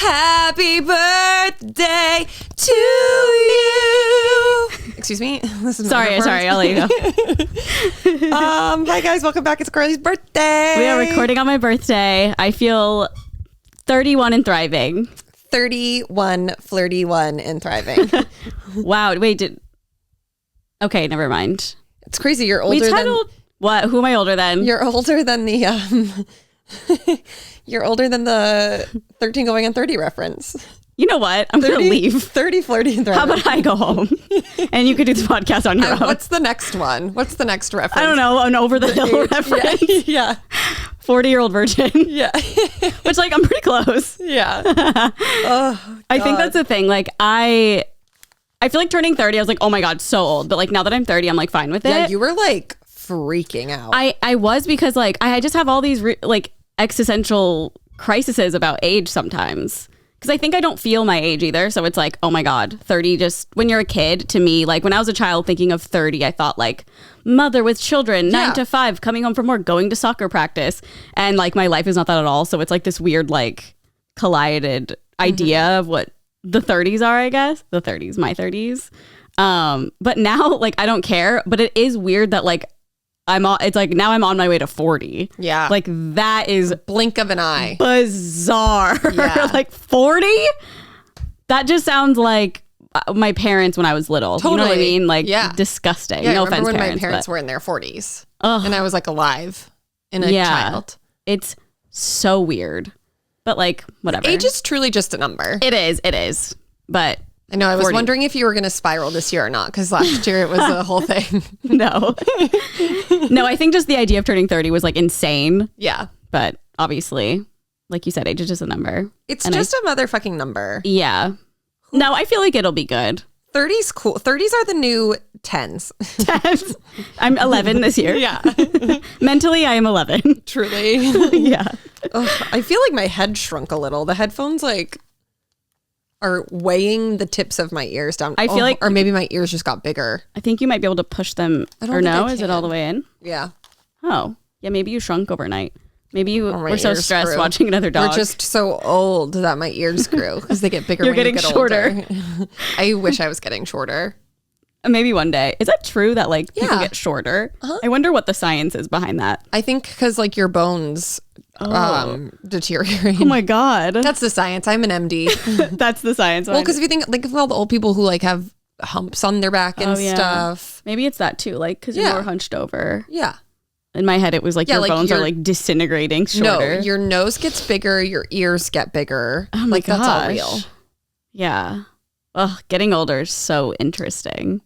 Happy birthday to you. Excuse me. This is sorry. I'll let you go. Hi guys, welcome back. It's Carly's birthday. We are recording on my birthday. I feel 31 and thriving. 31, flirty one, and thriving. Wow. Wait. Okay, never mind. It's crazy. You're older than what? Who am I older than? You're older than the You're older than the 13 going on 30 reference. You know what? I'm going to leave. 30, flirty, and thriving. How about I go home and you could do this podcast on your own? What's the next one? What's the next reference? I don't know. An over the hill reference. Yeah. 40-year-old virgin. Yeah. Which, like, I'm pretty close. Yeah. Oh, I think that's the thing. Like, I feel like turning 30, I was like, oh my God, so old. But like now that I'm 30, I'm like fine with it. Yeah, you were like freaking out. I was because like I just have all these like existential crises about age sometimes. Because I think I don't feel my age either. So it's like, oh my God, 30 just, when you're a kid, to me, like when I was a child thinking of 30, I thought like mother with children, 9 to 5, coming home from work, going to soccer practice. And like my life is not that at all. So it's like this weird like collided idea of what the 30s are, I guess. The 30s, my 30s. But now like I don't care. But it is weird that like it's like now I'm on my way to 40. Yeah. Like that is blink of an eye. Bizarre. Yeah. Like 40? That just sounds like my parents when I was little. Totally. You know what I mean? Like disgusting. Yeah, no I remember offense, when parents, my parents were in their 40s. Ugh. And I was like alive and a child. It's so weird. But like whatever. Age is truly just a number. It is. But I know. I was 40. wondering if you were going to spiral this year or not, because last year it was a whole thing. No, I think just the idea of turning 30 was like insane. Yeah. But obviously, like you said, age is just a number. It's just a motherfucking number. Yeah. No, I feel like it'll be good. 30's cool. 30s are the new 10s. 10s. I'm 11 this year. Yeah. Mentally, I am 11. Truly. Yeah. Ugh, I feel like my head shrunk a little. The headphones like are weighing the tips of my ears down. I feel like, or maybe my ears just got bigger. I think you might be able to push them. Or no? Is it all the way in? Yeah. Oh, yeah. Maybe you shrunk overnight. Maybe you were so ears stressed grew. watching another dog. We're just so old that my ears grew because they get bigger. You're when getting you get shorter. Older. I wish I was getting shorter. Maybe one day. Is that true that like people get shorter? Uh-huh. I wonder what the science is behind that. I think because like your bones deteriorate. Oh my God. That's the science. I'm an MD. That's the science. Well, because if you think of all the old people who like have humps on their back and stuff. Maybe it's that too. Like because you're more hunched over. Yeah. In my head, it was like your bones are like disintegrating shorter. No, your nose gets bigger. Your ears get bigger. Oh my gosh. That's all real. Yeah. Ugh, getting older is so interesting.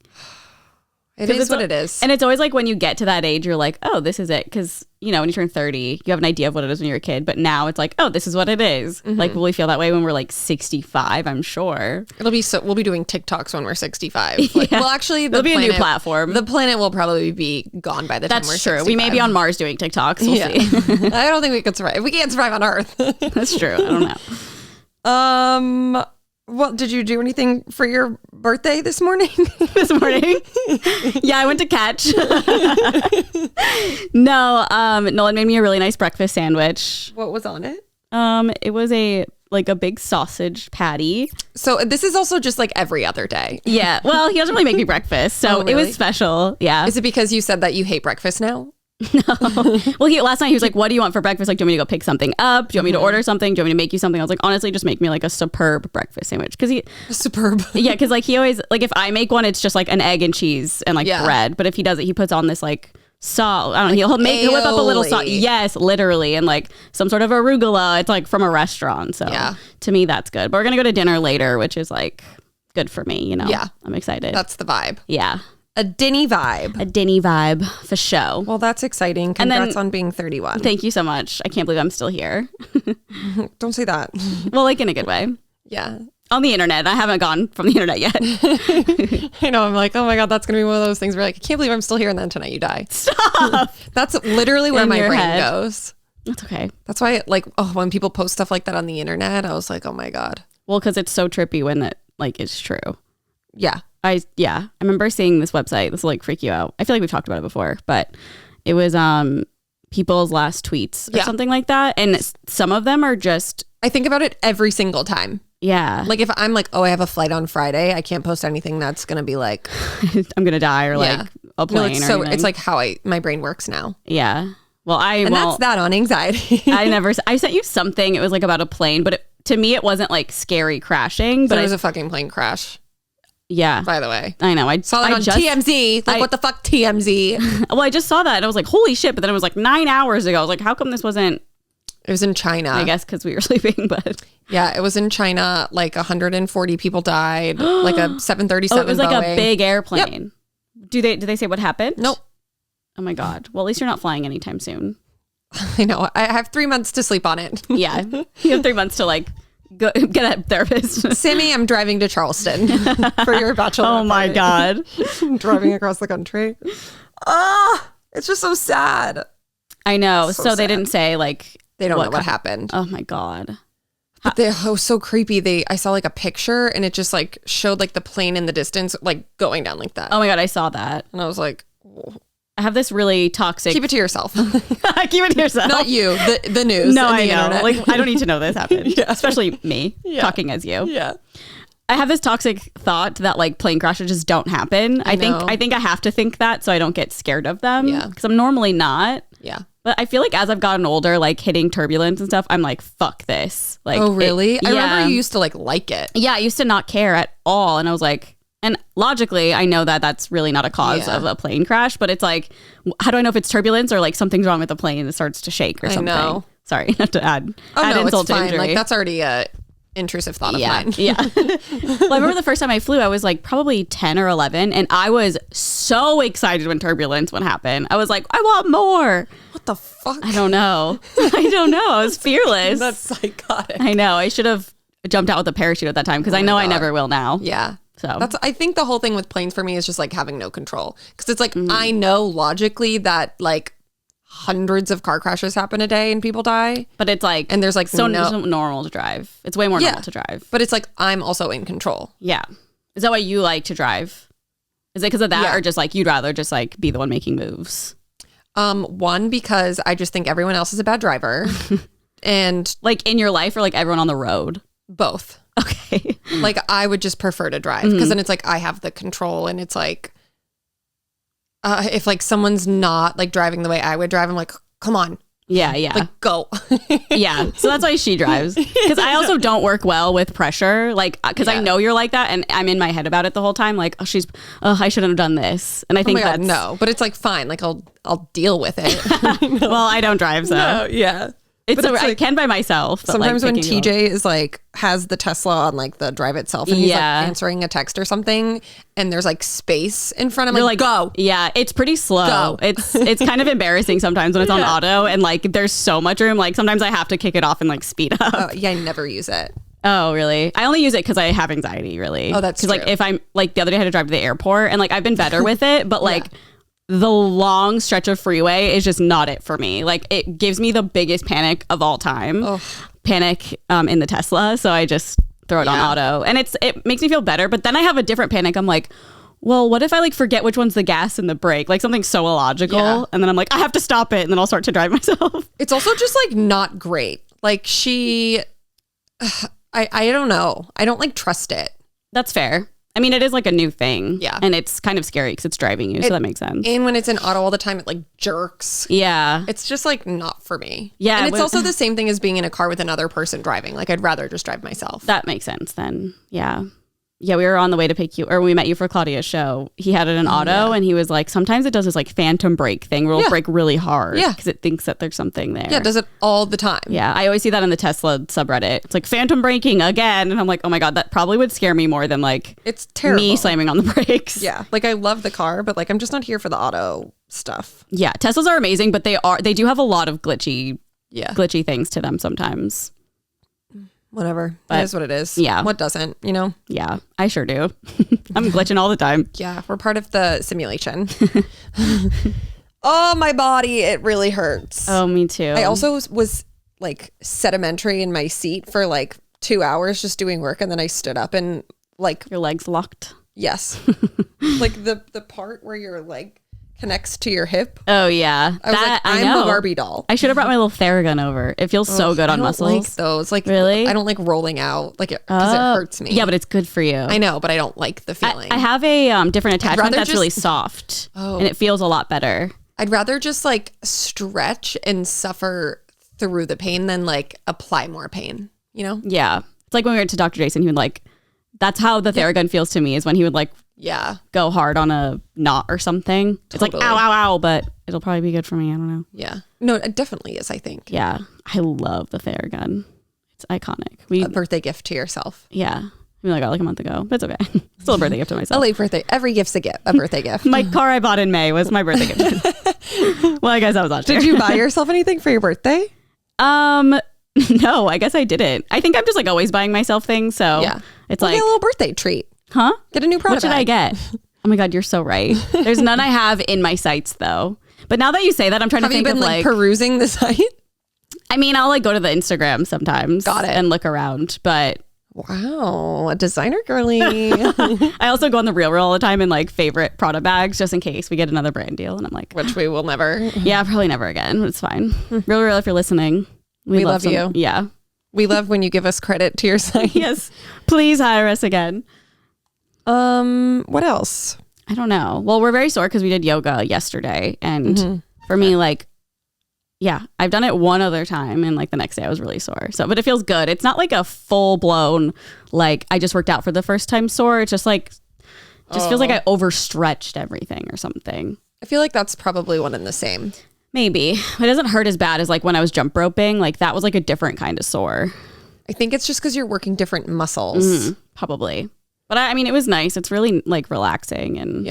It is what it is. And it's always like when you get to that age, you're like, oh, this is it. Because, you know, when you turn 30, you have an idea of what it is when you're a kid. But now it's like, oh, this is what it is. Mm-hmm. Like, will we feel that way when we're like 65? I'm sure. We'll be doing TikToks when we're 65. Like, well, actually, it'll be a new platform. The planet will probably be gone by the time we're 65. That's true. We may be on Mars doing TikToks. We'll see. I don't think we could survive. We can't survive on Earth. That's true. I don't know. Well, did you do anything for your birthday this morning? Yeah, I went to Catch. No, Nolan made me a really nice breakfast sandwich. What was on it? It was a big sausage patty. So this is also just like every other day. Yeah. Well, he doesn't really make me breakfast, so really? It was special. Yeah. Is it because you said that you hate breakfast now? No. Well, last night he was like, what do you want for breakfast? Like, do you want me to go pick something up? Do you want me to order something? Do you want me to make you something? I was like, honestly, just make me like a superb breakfast sandwich. Superb. Yeah, because like he always, like if I make one, it's just like an egg and cheese and like bread. But if he does it, he puts on this like salt. I don't know. He'll whip up a little salt. Yes, literally. And like some sort of arugula. It's like from a restaurant. So to me, that's good. But we're going to go to dinner later, which is like good for me, you know? Yeah. I'm excited. That's the vibe. Yeah. A dinny vibe. A dinny vibe for show. Well, that's exciting. Congrats on being 31. Thank you so much. I can't believe I'm still here. Don't say that. Well, like in a good way. Yeah. On the internet. I haven't gone from the internet yet. I know. I'm like, oh my God, that's going to be one of those things where like, I can't believe I'm still here. And then tonight you die. Stop. That's literally where my brain head goes. That's okay. That's why like, when people post stuff like that on the internet, I was like, oh my God. Well, because it's so trippy when it like is true. Yeah. I remember seeing this website. This will like freak you out. I feel like we've talked about it before, but it was people's last tweets or something like that. And some of them are just I think about it every single time. Yeah. Like if I'm like, oh, I have a flight on Friday, I can't post anything that's going to be like, I'm going to die or like a plane it's or so anything. it's like how my brain works now. Yeah. Well, that's that on anxiety. I sent you something. It was like about a plane, but to me, it wasn't like scary crashing. But it was a fucking plane crash. Yeah. By the way. I know. I saw it on TMZ. Like, what the fuck, TMZ? Well, I just saw that and I was like, holy shit. But then it was like 9 hours ago. I was like, how come this wasn't? It was in China. I guess because we were sleeping, but. Yeah, it was in China. Like 140 people died. Like a 737 it was like Boeing. A big airplane. Yep. Did they say what happened? Nope. Oh my God. Well, at least you're not flying anytime soon. I know. I have 3 months to sleep on it. Yeah. You have 3 months to like go get a therapist. Sammy, I'm driving to Charleston for your bachelor. Oh my God. I'm driving across the country. It's just so sad. I know. So sad. they didn't say like they don't know what happened. Oh my God. But it was so creepy. I saw like a picture and it just like showed like the plane in the distance like going down like that. Oh my God, I saw that. And I was like, oh. I have this really toxic. Keep it to yourself. Keep it to yourself. Not you. The news. No, and I the know. internet. Like I don't need to know this happened. Yeah. Especially me talking as you. Yeah. I have this toxic thought that like plane crashes just don't happen. I think I have to think that so I don't get scared of them. Yeah. Because I'm normally not. Yeah. But I feel like as I've gotten older, like hitting turbulence and stuff, I'm like, fuck this. Like, oh, really? I remember you used to like it. Yeah, I used to not care at all. And I was like, and logically, I know that that's really not a cause of a plane crash, but it's like, how do I know if it's turbulence or like something's wrong with the plane and it starts to shake or something? I know. Sorry, not to add insult to injury. Like that's already a intrusive thought of mine. Yeah. Well, I remember the first time I flew, I was like probably 10 or 11 and I was so excited when turbulence would happen. I was like, I want more. What the fuck? I don't know. I was fearless. That's psychotic. I know. I should have jumped out with a parachute at that time because I know I never will now. Yeah. So I think the whole thing with planes for me is just like having no control because it's like I know logically that like hundreds of car crashes happen a day and people die, but it's like and there's like so normal to drive. It's way more normal to drive, but it's like I'm also in control. Yeah. Is that why you like to drive? Is it because of that or just like you'd rather just like be the one making moves? One, because I just think everyone else is a bad driver, and like in your life or like everyone on the road. Both. Okay. Like I would just prefer to drive because then it's like I have the control and it's like if like someone's not like driving the way I would drive, I'm like, come on. Yeah. Like go. Yeah. So that's why she drives. Because I also don't work well with pressure. Like, because I know you're like that and I'm in my head about it the whole time. Like, I shouldn't have done this. And I think that's no, but it's like fine. Like I'll deal with it. Well, I don't drive, so no, yeah. I can by myself. But sometimes like, when TJ is like has the Tesla on like the drive itself and he's like answering a text or something and there's like space in front of him, like go. Yeah, it's pretty slow. Go. It's kind of embarrassing sometimes when it's on auto and like there's so much room. Like sometimes I have to kick it off and like speed up. Yeah, I never use it. Oh, really? I only use it because I have anxiety, really. Oh, that's true. Because like if I'm like the other day I had to drive to the airport and like I've been better with it, but like the long stretch of freeway is just not it for me. Like it gives me the biggest panic of all time. Ugh. Panic in the Tesla. So I just throw it on auto and it makes me feel better. But then I have a different panic. I'm like, well, what if I like forget which one's the gas and the brake? Like something so illogical. Yeah. And then I'm like, I have to stop it. And then I'll start to drive myself. It's also just like not great. Like I don't know. I don't like trust it. That's fair. I mean, it is like a new thing. Yeah. And it's kind of scary because it's driving you. So that makes sense. And when it's in auto all the time, it like jerks. Yeah. It's just like not for me. Yeah. And it's also the same thing as being in a car with another person driving. Like I'd rather just drive myself. That makes sense then. Yeah. Yeah, we were on the way to pick you, or we met you for Claudia's show. He had it in auto, and he was like, sometimes it does this like phantom brake thing where it'll brake really hard because it thinks that there's something there. Yeah, it does it all the time. Yeah, I always see that in the Tesla subreddit. It's like phantom braking again, and I'm like, oh my God, that probably would scare me more than like it's terrible. Me slamming on the brakes. Yeah, like I love the car, but like I'm just not here for the auto stuff. Yeah, Teslas are amazing, but they do have a lot of glitchy things to them sometimes. Whatever. But it is what it is. Yeah. What doesn't, you know? Yeah, I sure do. I'm glitching all the time. Yeah, we're part of the simulation. Oh, my body. It really hurts. Oh, me too. I also was like sedimentary in my seat for like 2 hours just doing work. And then I stood up and like. Your legs locked? Yes. Like the part where your leg connects to your hip. Oh yeah, I was like, I'm a Barbie doll. I should have brought my little Theragun over. It feels so good on muscles. I don't like those. Like, really? I don't like rolling out, like, because it hurts me. Yeah, but it's good for you. I know, but I don't like the feeling. I have a different attachment that's really soft, and it feels a lot better. I'd rather just like stretch and suffer through the pain than like apply more pain, you know? Yeah. It's like when we went to Dr. Jason, he would like, that's how the Theragun feels to me, is when he would like go hard on a knot or something. It's like, ow, ow, ow, but it'll probably be good for me. I don't know. Yeah. No, it definitely is, I think. Yeah. I love the Theragun. It's iconic. A birthday gift to yourself. Yeah. I mean, I got like a month ago, but it's okay. Still a birthday gift to myself. A late birthday. Every gift's a birthday gift. My car I bought in May was my birthday gift. Well, I guess I was last year. Did you buy yourself anything for your birthday? No, I guess I didn't. I think I'm just like always buying myself things. So it's like get a little birthday treat. Huh? Get a new product. What should I get? Oh my God, you're so right. There's none I have in my sights though. But now that you say that, I'm trying to think of like perusing the site? I mean, I'll like go to the Instagram sometimes. Got it. And look around, but wow, a designer girly. I also go on the Real all the time in like favorite Prada bags just in case we get another brand deal. And I'm like, which we will never. Yeah, probably never again. It's fine. Real, if you're listening, we love you. Yeah. We love when you give us credit to your site. Yes. Please hire us again. What else? I don't know. Well, we're very sore because we did yoga yesterday. And for me, like, yeah, I've done it one other time and like the next day I was really sore. So, but it feels good. It's not like a full blown, like I just worked out for the first time sore. It's just like, feels like I overstretched everything or something. I feel like that's probably one and the same. Maybe. It doesn't hurt as bad as like when I was jump roping. Like that was like a different kind of sore. I think it's just because you're working different muscles. Probably. But I mean, it was nice. It's really like relaxing and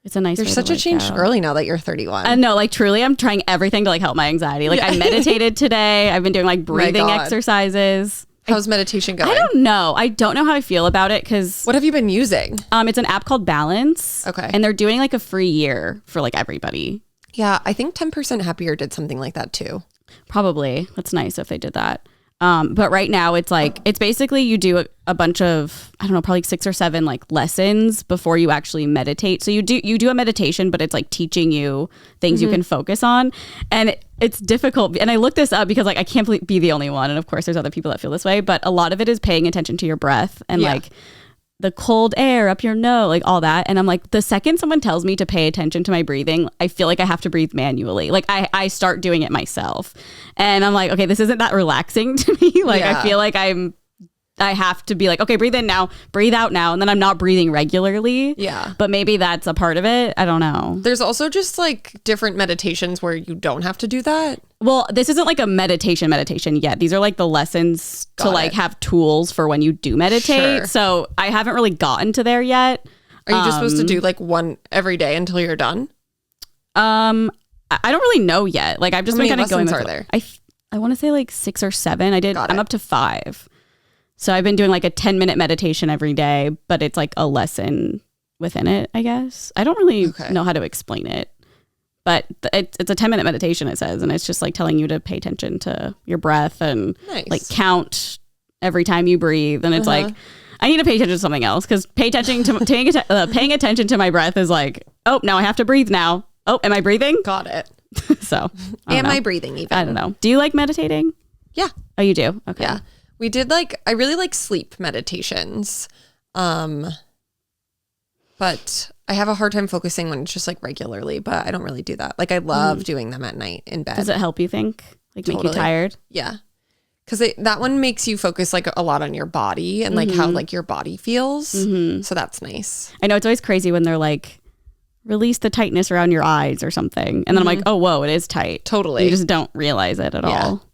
it's a nice. You're such a changed girly now that you're 31. I know, like truly, I'm trying everything to like help my anxiety. Like I meditated today. I've been doing like breathing exercises. How's meditation going? I don't know. I don't know how I feel about it because. What have you been using? It's an app called Balance. Okay. And they're doing like a free year for like everybody. Yeah, I think 10% Happier did something like that too. Probably. That's nice if they did that. But right now it's like, it's basically you do a bunch of, I don't know, probably 6 or 7 like lessons before you actually meditate. So you do a meditation, but it's like teaching you things you can focus on. And it's difficult. And I looked this up because like, I can't be the only one. And of course there's other people that feel this way, but a lot of it is paying attention to your breath and like the cold air up your nose, like all that. And I'm like, the second someone tells me to pay attention to my breathing, I feel like I have to breathe manually. Like I start doing it myself. And I'm like, okay, this isn't that relaxing to me. Like I feel like I have to be like, okay, breathe in now, breathe out now. And then I'm not breathing regularly. Yeah. But maybe that's a part of it. I don't know. There's also just like different meditations where you don't have to do that. Well, this isn't like a meditation yet. These are like the lessons to like have tools for when you do meditate. Sure. So I haven't really gotten to there yet. Are you just supposed to do like one every day until you're done? I don't really know yet. Like I've just been kind of going. How many lessons are there? I want to say like 6 or 7. I'm up to 5. So I've been doing like a 10-minute meditation every day, but it's like a lesson within it, I guess. I don't really know how to explain it, but it's a 10-minute meditation, it says. And it's just like telling you to pay attention to your breath and like count every time you breathe. And it's like, I need to pay attention to something else because paying attention to my breath is like, oh, now I have to breathe now. Oh, am I breathing? Got it. So am I breathing even? I don't know. Do you like meditating? Yeah. Oh, you do? Okay. Yeah. We did I really like sleep meditations. But I have a hard time focusing when it's just like regularly, but I don't really do that. Like I love doing them at night in bed. Does it help you think? Like make you tired? Yeah. Because that one makes you focus like a lot on your body and like how like your body feels. So that's nice. I know it's always crazy when they're like, release the tightness around your eyes or something. And then I'm like, oh, whoa, it is tight. Totally. You just don't realize it at all.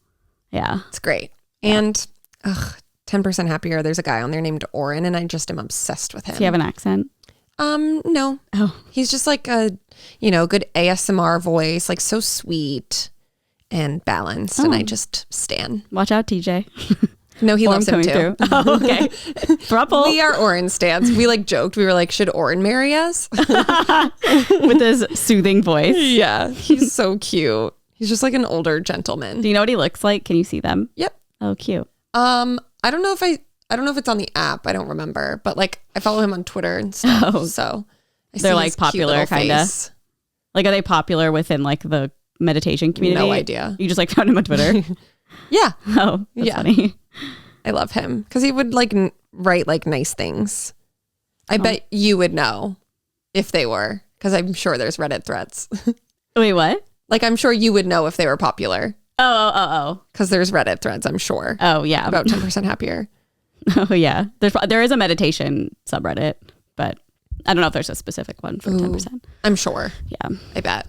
Yeah. It's great. And 10% Happier. There's a guy on there named Oren and I just am obsessed with him. Does he have an accent? No. Oh. He's just like a, good ASMR voice, like so sweet and balanced. And I just stan. Watch out, TJ. No, he loves him too. Oh, okay. Throuple. We are Oren stans. We like joked. We were like, should Oren marry us? With his soothing voice. Yeah. He's so cute. He's just like an older gentleman. Do you know what he looks like? Can you see them? Yep. Oh, cute. I don't know if it's on the app. I don't remember, but like I follow him on Twitter and stuff. Oh. So they're like popular kind of. Like, are they popular within like the meditation community? No idea. You just like found him on Twitter? Yeah. Oh, that's funny. I love him because he would like write like nice things. I bet you would know if they were, because I'm sure there's Reddit threads. Wait, what? Like, I'm sure you would know if they were popular. Oh. Because there's Reddit threads, I'm sure. Oh, yeah. About 10% happier. Oh, yeah. There is a meditation subreddit, but I don't know if there's a specific one for 10%. I'm sure. Yeah. I bet.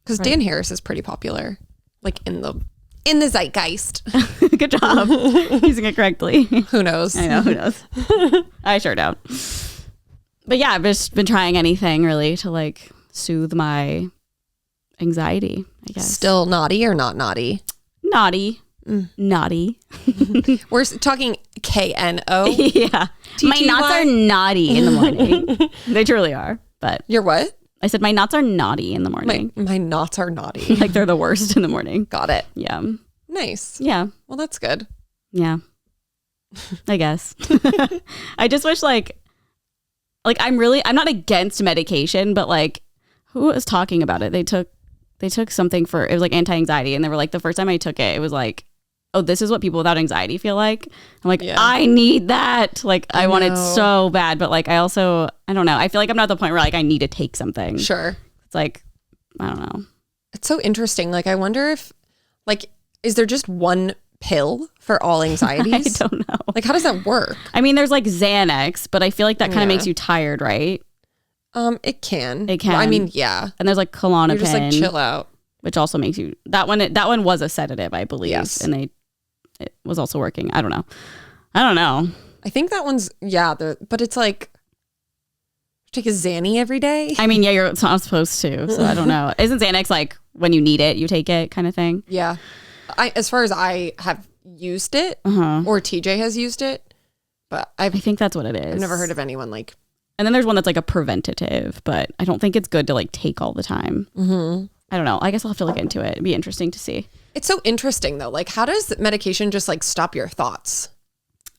Because Dan Harris is pretty popular. Like in the zeitgeist. Good job using it correctly. Who knows? I know, who knows? I sure don't. But yeah, I've just been trying anything really to like soothe my anxiety, I guess. Still naughty or not naughty? Naughty. Naughty. We're talking KNO. Yeah. My knots are naughty in the morning. They truly are. But You're what? I said my knots are naughty in the morning. My knots are naughty. Like they're the worst in the morning. Got it. Yeah. Nice. Yeah. Well, that's good. Yeah. I guess. I just wish I'm not against medication, but like who was talking about it? They took something for, it was like anti-anxiety, and they were like, the first time I took it, it was like, oh, this is what people without anxiety feel like. I'm like, yeah. I need that. Like I want it so bad, but like I don't know. I feel like I'm not at the point where like I need to take something. Sure. It's like, I don't know. It's so interesting. Like I wonder if like, is there just one pill for all anxieties? I don't know. Like how does that work? I mean, there's like Xanax, but I feel like that kind of makes you tired, right? It can. It can. Well, I mean, yeah. And there's like Klonopin. You're just like chill out. Which also makes you, that one was a sedative, I believe. Yes. And it was also working. I don't know. I think that one's, but it's like, take a Xanny every day. I mean, yeah, you're not supposed to, so I don't know. Isn't Xanax like when you need it, you take it kind of thing? Yeah. As far as I have used it, or TJ has used it, but I think that's what it is. I've never heard of anyone like. And then there's one that's like a preventative, but I don't think it's good to like take all the time. Mm-hmm. I don't know. I guess I'll have to look into it. It'd be interesting to see. It's so interesting though. Like how does medication just like stop your thoughts?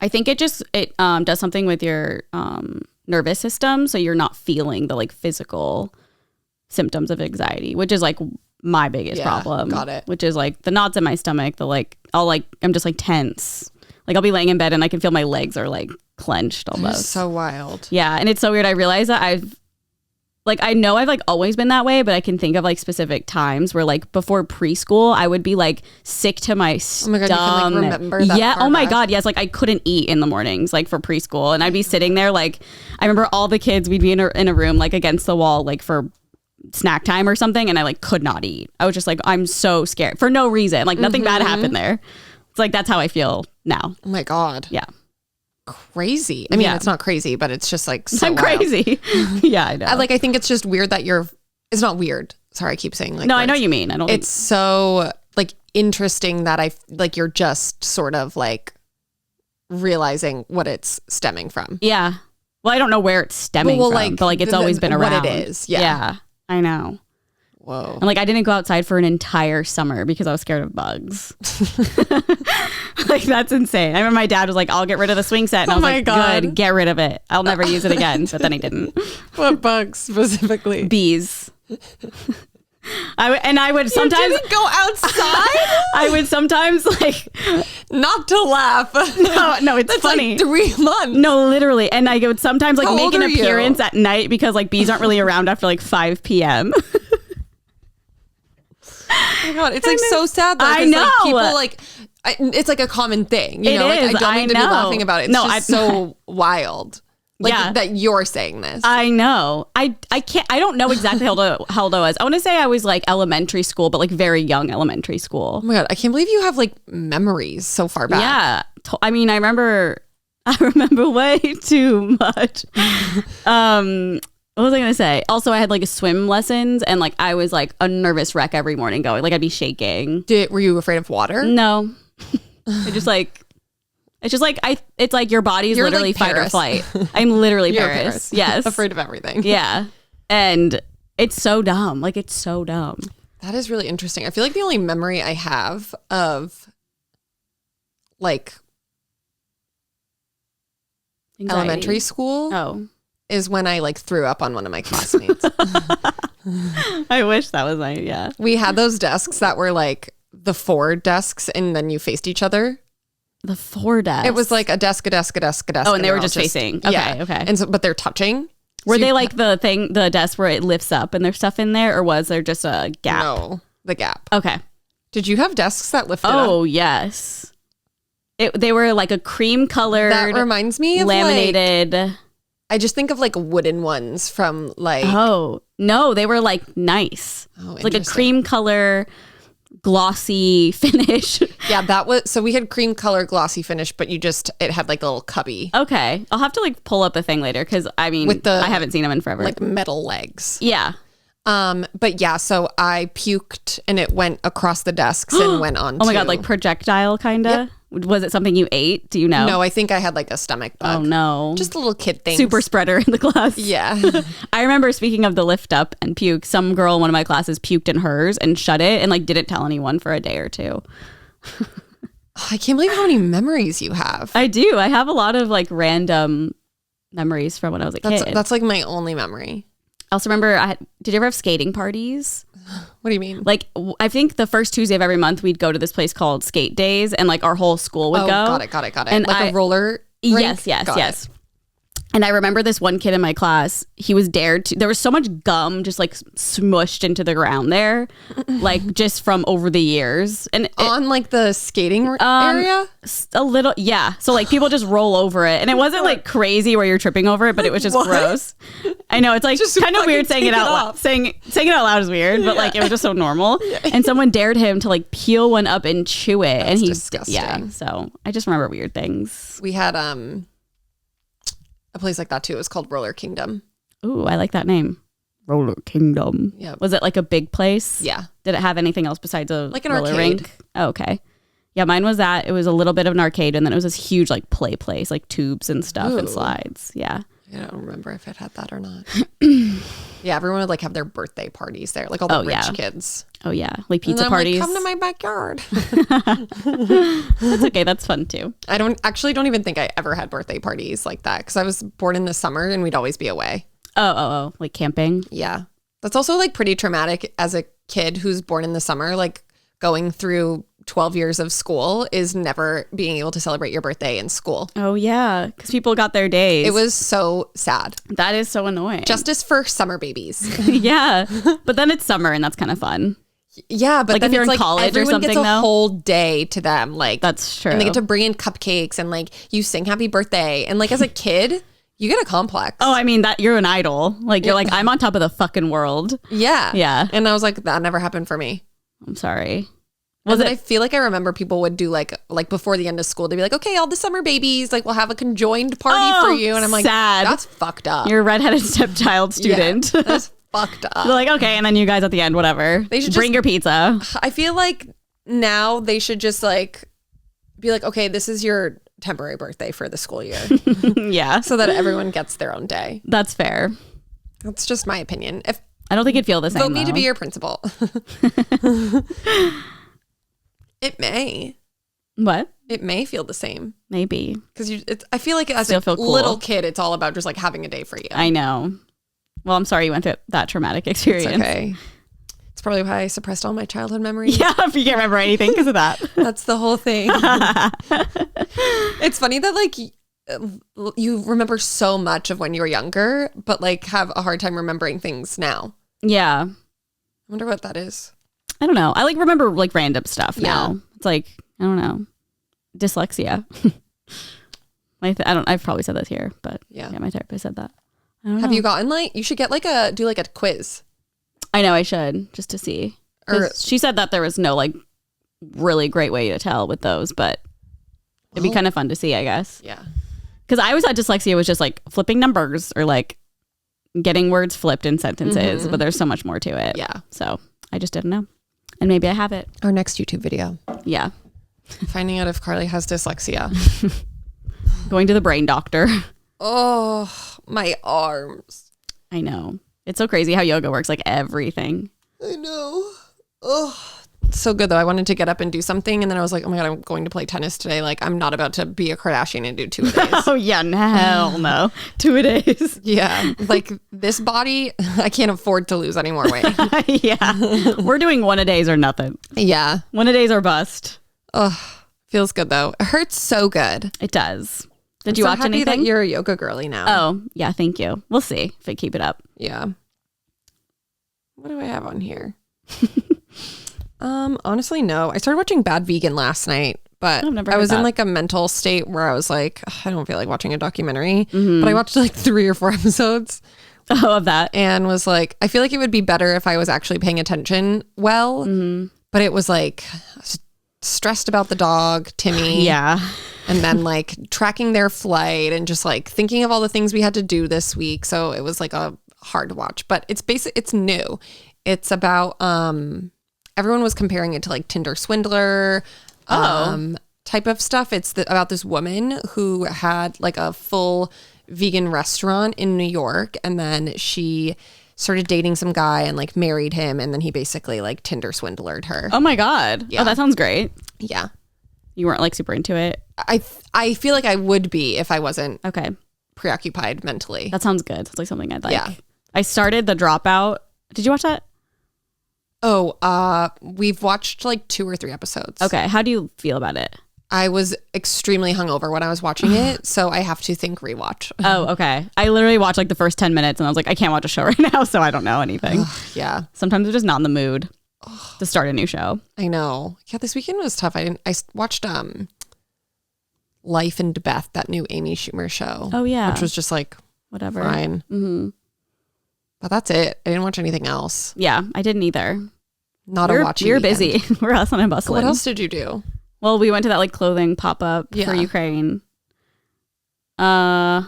I think it does something with your nervous system. So you're not feeling the like physical symptoms of anxiety, which is like my biggest problem. Got it. Which is like the knots in my stomach, I'm just like tense. Like I'll be laying in bed and I can feel my legs are like clenched almost. So wild. Yeah. And it's so weird. I realize that I know I've like always been that way, but I can think of like specific times where like before preschool, I would be like sick to my stomach. Oh my God, you can like remember that. Yeah. Oh my God. Yes. Like I couldn't eat in the mornings, like for preschool. And I'd be sitting there. Like I remember all the kids, we'd be in a room, like against the wall, like for snack time or something. And I like could not eat. I was just like, I'm so scared for no reason. Like nothing bad happened there. It's like, that's how I feel now. Oh my God. Yeah. Crazy. I mean, it's not crazy, but it's just like so I'm crazy. Yeah, I know. I think it's just weird that it's not weird. Sorry, I keep saying like no, words. I know what you mean. It's so like interesting that you're just sort of like realizing what it's stemming from. Yeah. Well, I don't know where it's stemming from, but like it's always been around. What it is. Yeah. I know. Whoa. And like I didn't go outside for an entire summer because I was scared of bugs. Like that's insane. I remember my dad was like, I'll get rid of the swing set. And I was like, God. Good, get rid of it. I'll never use it again. But then he didn't. What bugs specifically? Bees. I would sometimes you didn't go outside. I would sometimes like not to laugh. No, it's that's funny. Like 3 months. No, literally. And I would sometimes like How make an appearance you? at night because like bees aren't really around after like 5 p.m. Oh my God, it's like so sad though. I know. Like, people it's like a common thing. You know, is. Like, I don't mean to be laughing about it. It's just so wild. Like that you're saying this. I know. I can't. I don't know exactly how old I was. I want to say I was like elementary school, but like very young elementary school. Oh my God, I can't believe you have like memories so far back. Yeah. I mean, I remember way too much. What was I gonna say? Also, I had like a swim lessons, and like I was like a nervous wreck every morning going. Like I'd be shaking. Were you afraid of water? No. It's just like it's like your body is literally like fight or flight. I'm literally Paris. Yes. Afraid of everything. Yeah. And it's so dumb. Like it's so dumb. That is really interesting. I feel like the only memory I have of like Anxiety. elementary school Oh. is when I like threw up on one of my classmates. I wish that was yeah. We had those desks that were like the 4 desks and then you faced each other. The 4 desks. It was like a desk, a desk, a desk, a desk. Oh, and they were just facing. Okay, okay. And so, but they're touching. Were they like the desk where it lifts up and there's stuff in there, or was there just a gap? No, the gap. Okay. Did you have desks that lifted up? Oh, yes. They were like a cream colored. That reminds me of laminated. Like, I just think of like wooden ones from like. Oh, no, they were like nice. Oh, like a cream color, glossy finish. Yeah, that was. So we had cream color glossy finish, but it had like a little cubby. Okay. I'll have to like pull up a thing later because I mean, I haven't seen them in forever. Like metal legs. Yeah. But yeah, so I puked and it went across the desks and went on. Oh my God, like projectile kind of? Yep. Was it something you ate? Do you know? No, I think I had like a stomach bug. Oh no. Just a little kid thing. Super spreader in the class. Yeah. I remember, speaking of the lift up and puke, some girl in one of my classes puked in hers and shut it and like didn't tell anyone for a day or 2. I can't believe how many memories you have. I do. I have a lot of like random memories from when I was a kid. That's like my only memory. I also remember, did you ever have skating parties? What do you mean? Like, I think the first Tuesday of every month, we'd go to this place called Skate Days, and like our whole school would go. Got it. And like a roller rink? Yes. And I remember this one kid in my class, he was dared to, there was so much gum just like smushed into the ground there, like just from over the years. And on like the skating area? A little, yeah. So like people just roll over it. And it wasn't like crazy where you're tripping over it, but it was just gross. I know, it's like just kind of weird saying it out loud. Saying it out loud is weird, but like it was just so normal. Yeah. And someone dared him to like peel one up and chew it. That's disgusting. Yeah. So I just remember weird things. We had a place like that too. It was called Roller Kingdom. Ooh, I like that name. Roller Kingdom. Yeah. Was it like a big place? Yeah. Did it have anything else besides a like an roller arcade? Rink? Oh, okay. Yeah, mine was that. It was a little bit of an arcade, and then it was this huge like play place, like tubes and stuff and slides. Yeah. I don't remember if it had that or not. Yeah, everyone would like have their birthday parties there, like all the rich kids. Oh yeah, like pizza parties. Like, come to my backyard. That's okay. That's fun too. I don't even think I ever had birthday parties like that because I was born in the summer and we'd always be away. Oh, like camping. Yeah, that's also like pretty traumatic as a kid who's born in the summer. Like going through 12 years of school is never being able to celebrate your birthday in school. Oh yeah, because people got their days. It was so sad. That is so annoying. Justice for summer babies. Yeah, but then it's summer and that's kind of fun. Yeah, but like then if you're it's in college everyone or something, gets a though? whole day to them. Like that's true, and they get to bring in cupcakes and like you sing happy birthday. And like as a kid, you get a complex. Oh, I mean that you're an idol. Like you're like I'm on top of the fucking world. Yeah. And I was like, that never happened for me. I'm sorry. I feel like I remember people would do like before the end of school, they'd be like, okay, all the summer babies, like we'll have a conjoined party for you. And I'm like, sad. That's fucked up. You're a redheaded stepchild student. Yeah, that's fucked up. They're like, okay, and then you guys at the end, whatever. They should bring your pizza. I feel like now they should just like be like, okay, this is your temporary birthday for the school year. Yeah. So that everyone gets their own day. That's fair. That's just my opinion. If I don't think it'd feel the same. Vote me to be your principal. It may. What? It may feel the same. Maybe. Because I feel like as a little kid, it's all about just like having a day for you. I know. Well, I'm sorry you went through that traumatic experience. It's okay. It's probably why I suppressed all my childhood memories. Yeah, if you can't remember anything because of that. That's the whole thing. It's funny that like you remember so much of when you were younger, but like have a hard time remembering things now. Yeah. I wonder what that is. I don't know. I like remember like random stuff now. It's like, I don't know. Dyslexia. I've probably said this here, but yeah, my therapist said that. Have you gotten like, you should get like do a quiz. I know I should just to see. Or she said that there was no like really great way to tell with those, but it'd be kind of fun to see, I guess. Yeah. Because I always thought dyslexia was just like flipping numbers or like getting words flipped in sentences, but there's so much more to it. Yeah. So I just didn't know. And maybe I have it. Our next YouTube video. Yeah. Finding out if Carly has dyslexia. Going to the brain doctor. Oh, my arms. I know. It's so crazy how yoga works, like everything. I know. Oh, so good though. I wanted to get up and do something, and then I was like, oh my God, I'm going to play tennis today. Like, I'm not about to be a Kardashian and do 2 a days. Oh yeah, hell no. 2 a days. Yeah. Like this body, I can't afford to lose any more weight. Yeah. We're doing 1 a days or nothing. Yeah. 1 a days or bust. Oh, feels good though. It hurts so good. It does. Did I'm you so watch happy anything? that you're a yoga girly now. Oh, yeah, thank you. We'll see if I keep it up. Yeah. What do I have on here? Honestly, no. I started watching Bad Vegan last night, but I've never I heard was in that. like a mental state where I was like, "Ugh, I don't feel like watching a documentary. But I watched like 3 or 4 episodes Oh, of that. and was like, I feel like it would be better if I was actually paying attention well. But it was like stressed about the dog, Timmy. Yeah. And then like tracking their flight and just like thinking of all the things we had to do this week. So it was like a hard to watch, but it's new. It's about, everyone was comparing it to like Tinder swindler, type of stuff. It's about this woman who had like a full vegan restaurant in New York. And then she started dating some guy and like married him. And then he basically like Tinder swindlered her. Oh my God. Yeah. Oh, that sounds great. Yeah. You weren't like super into it. I feel like I would be if I wasn't Okay. preoccupied mentally. That sounds good. It's like something I'd like. Yeah. I started The Dropout. Did you watch that? Oh, we've watched like 2 or 3 episodes. Okay. How do you feel about it? I was extremely hungover when I was watching it, so I have to think rewatch. Oh, okay. I literally watched like the first 10 minutes and I was like, I can't watch a show right now, so I don't know anything. Yeah, Sometimes I'm just not in the mood to start a new show. I know. Yeah, this weekend was tough. I watched Life and Beth, that new Amy Schumer show. Oh, yeah. Which was just like Whatever. fine. Mm-hmm. But that's it. I didn't watch anything else. Yeah, I didn't either. Not a watching. We were weekend. busy. We're hustling and bustling. What else did you do? Well, we went to that like clothing pop-up for Yeah. Ukraine. I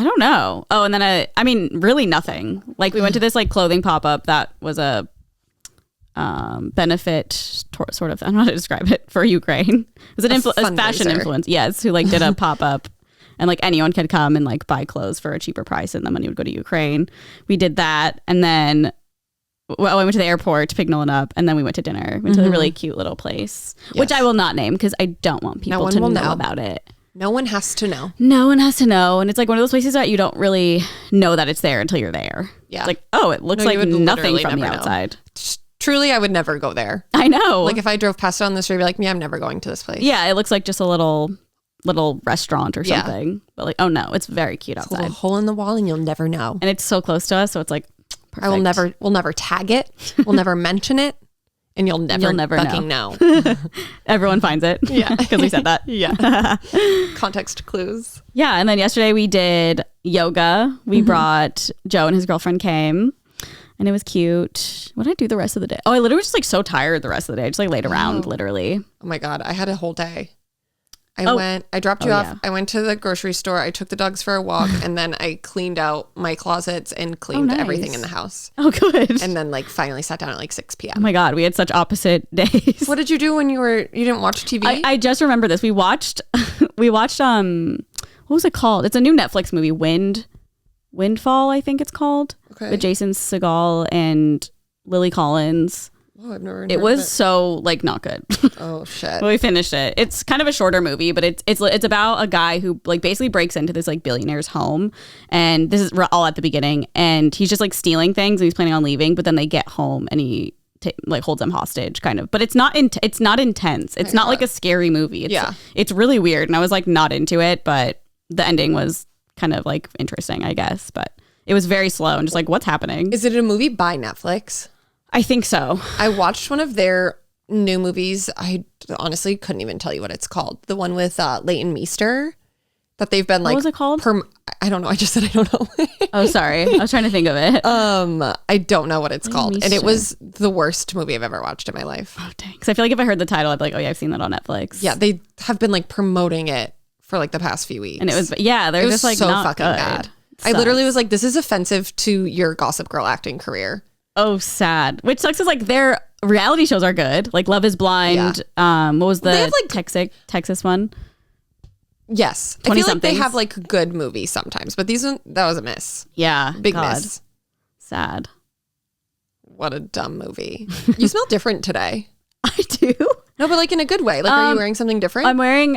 don't know. Oh, and then I mean, really nothing. Like we went to this like clothing pop-up that was a benefit sort of, I don't know how to describe it, for Ukraine. It was an a fashion fundraiser. influence. Yes, who like did a pop-up and like anyone could come and like buy clothes for a cheaper price and the money would go to Ukraine. We did that. And then I went to the airport to pick Nolan up, and then we went to dinner. We went to a really cute little place, which I will not name because I don't want people to know about it. No one has to know. No one has to know. And it's like one of those places that you don't really know that it's there until you're there. Yeah. It's like, oh, it looks No, you like would nothing literally from the never know. outside. Truly, I would never go there. I know. Like if I drove past it on the street, I'd be like, yeah, I'm never going to this place. Yeah, it looks like just a little restaurant or Yeah. something. But like, oh no, it's very cute It's a outside. little hole in the wall and you'll never know. And it's so close to us, so it's like perfect. We'll never tag it. We'll never mention it. And you'll never fucking know. Everyone finds it. Yeah. Because we said that. Yeah. Context clues. Yeah. And then yesterday we did yoga. We brought Joe and his girlfriend came. And it was cute. What did I do the rest of the day? Oh, I literally was just like so tired the rest of the day. I just like laid around, literally. Oh my God. I had a whole day. I dropped you Oh, off. yeah. I went to the grocery store. I took the dogs for a walk and then I cleaned out my closets and cleaned nice. everything in the house. Oh, good. And then like finally sat down at like 6 p.m. Oh my God, we had such opposite days. What did you do when you didn't watch TV? I just remember this. We watched what was it called? It's a new Netflix movie, Windfall, I think it's called. Okay. With Jason Segel and Lily Collins. Oh, I've never heard It of was so like not good. Oh shit. But we finished it. It's kind of a shorter movie, but it's about a guy who like basically breaks into this like billionaire's home, and this is all at the beginning, and he's just like stealing things and he's planning on leaving, but then they get home and he like holds them hostage kind of. But it's not intense. It's not like a scary movie. It's really weird, and I was like not into it, but the ending was kind of like interesting, I guess, but it was very slow and just like what's happening. Is it a movie by Netflix? I think so. I watched one of their new movies. I honestly couldn't even tell you what it's called. The one with Leighton Meester that they've been like. What was it called? I don't know. I just said I don't know. Oh, sorry. I was trying to think of it. I don't know what it's called. And it Meester. was the worst movie I've ever watched in my life. Oh, dang. Because I feel like if I heard the title, I'd be like, oh yeah, I've seen that on Netflix. Yeah, they have been like promoting it for like the past few weeks. And it was, they're It was just like so not fucking good. bad. It I literally sucks. was like, this is offensive to your Gossip Girl acting career. Oh, sad. Which sucks is like their reality shows are good. Like Love is Blind. What was the They have, like- Texas one? Yes. I feel like they 20-somethings. have like good movies sometimes, but that was a miss. Yeah. Big God. miss. Sad. What a dumb movie. You smell different today. I do. No, but like in a good way. Like, are you wearing something different? I'm wearing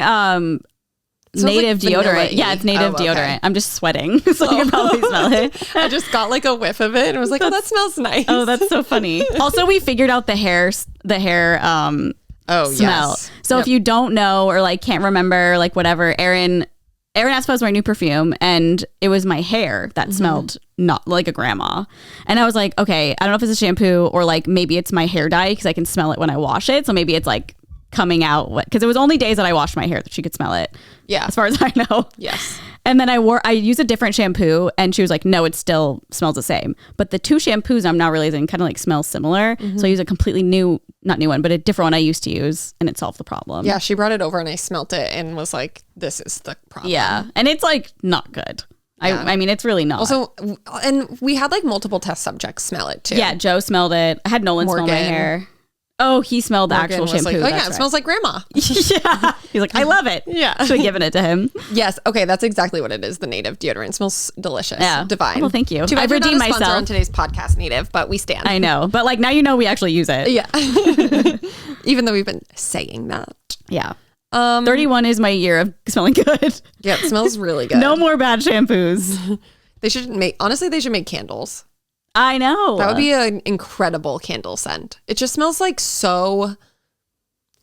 native like deodorant. vanilla-y. Yeah, it's native okay. deodorant. I'm just sweating, so you can probably smell it. I just got like a whiff of it and was like, oh, that smells nice. Oh, that's so funny. Also, we figured out the hair Oh, smell. yes. So if you don't know or like can't remember, like whatever, Erin asked if I was wearing new perfume, and it was my hair that smelled not like a grandma. And I was like, okay, I don't know if it's a shampoo or like maybe it's my hair dye because I can smell it when I wash it. So maybe it's like coming out because it was only days that I washed my hair that she could smell it. Yeah. As far as I know. Yes. And then I used a different shampoo, and she was like, no, it still smells the same. But the two shampoos I'm now realizing kind of like smell similar. So I use a completely not new one, but a different one I used to use, and it solved the problem. Yeah, she brought it over and I smelt it and was like, this is the problem. Yeah. And it's like not good. Yeah. I mean, it's really not. Also, and we had like multiple test subjects smell it too. Yeah, Joe smelled it. I had Nolan smell my Morgan. hair. Oh, he smelled the actual Morgan was shampoo. like, oh yeah, That's it right. smells like grandma. Yeah. He's like, I love it. Yeah. Should have given it to him. Yes. Okay. That's exactly what it is. The native deodorant. It smells delicious. Yeah. Divine. Well, thank you. Too bad I've you're not a redeemed sponsor myself. on today's podcast, Native, but we stand. I know. But like now you know we actually use it. Yeah. Even though we've been saying that. Yeah. 31 is my year of smelling good. Yeah, it smells really good. No more bad shampoos. They should make candles. I know. That would be an incredible candle scent. It just smells like so,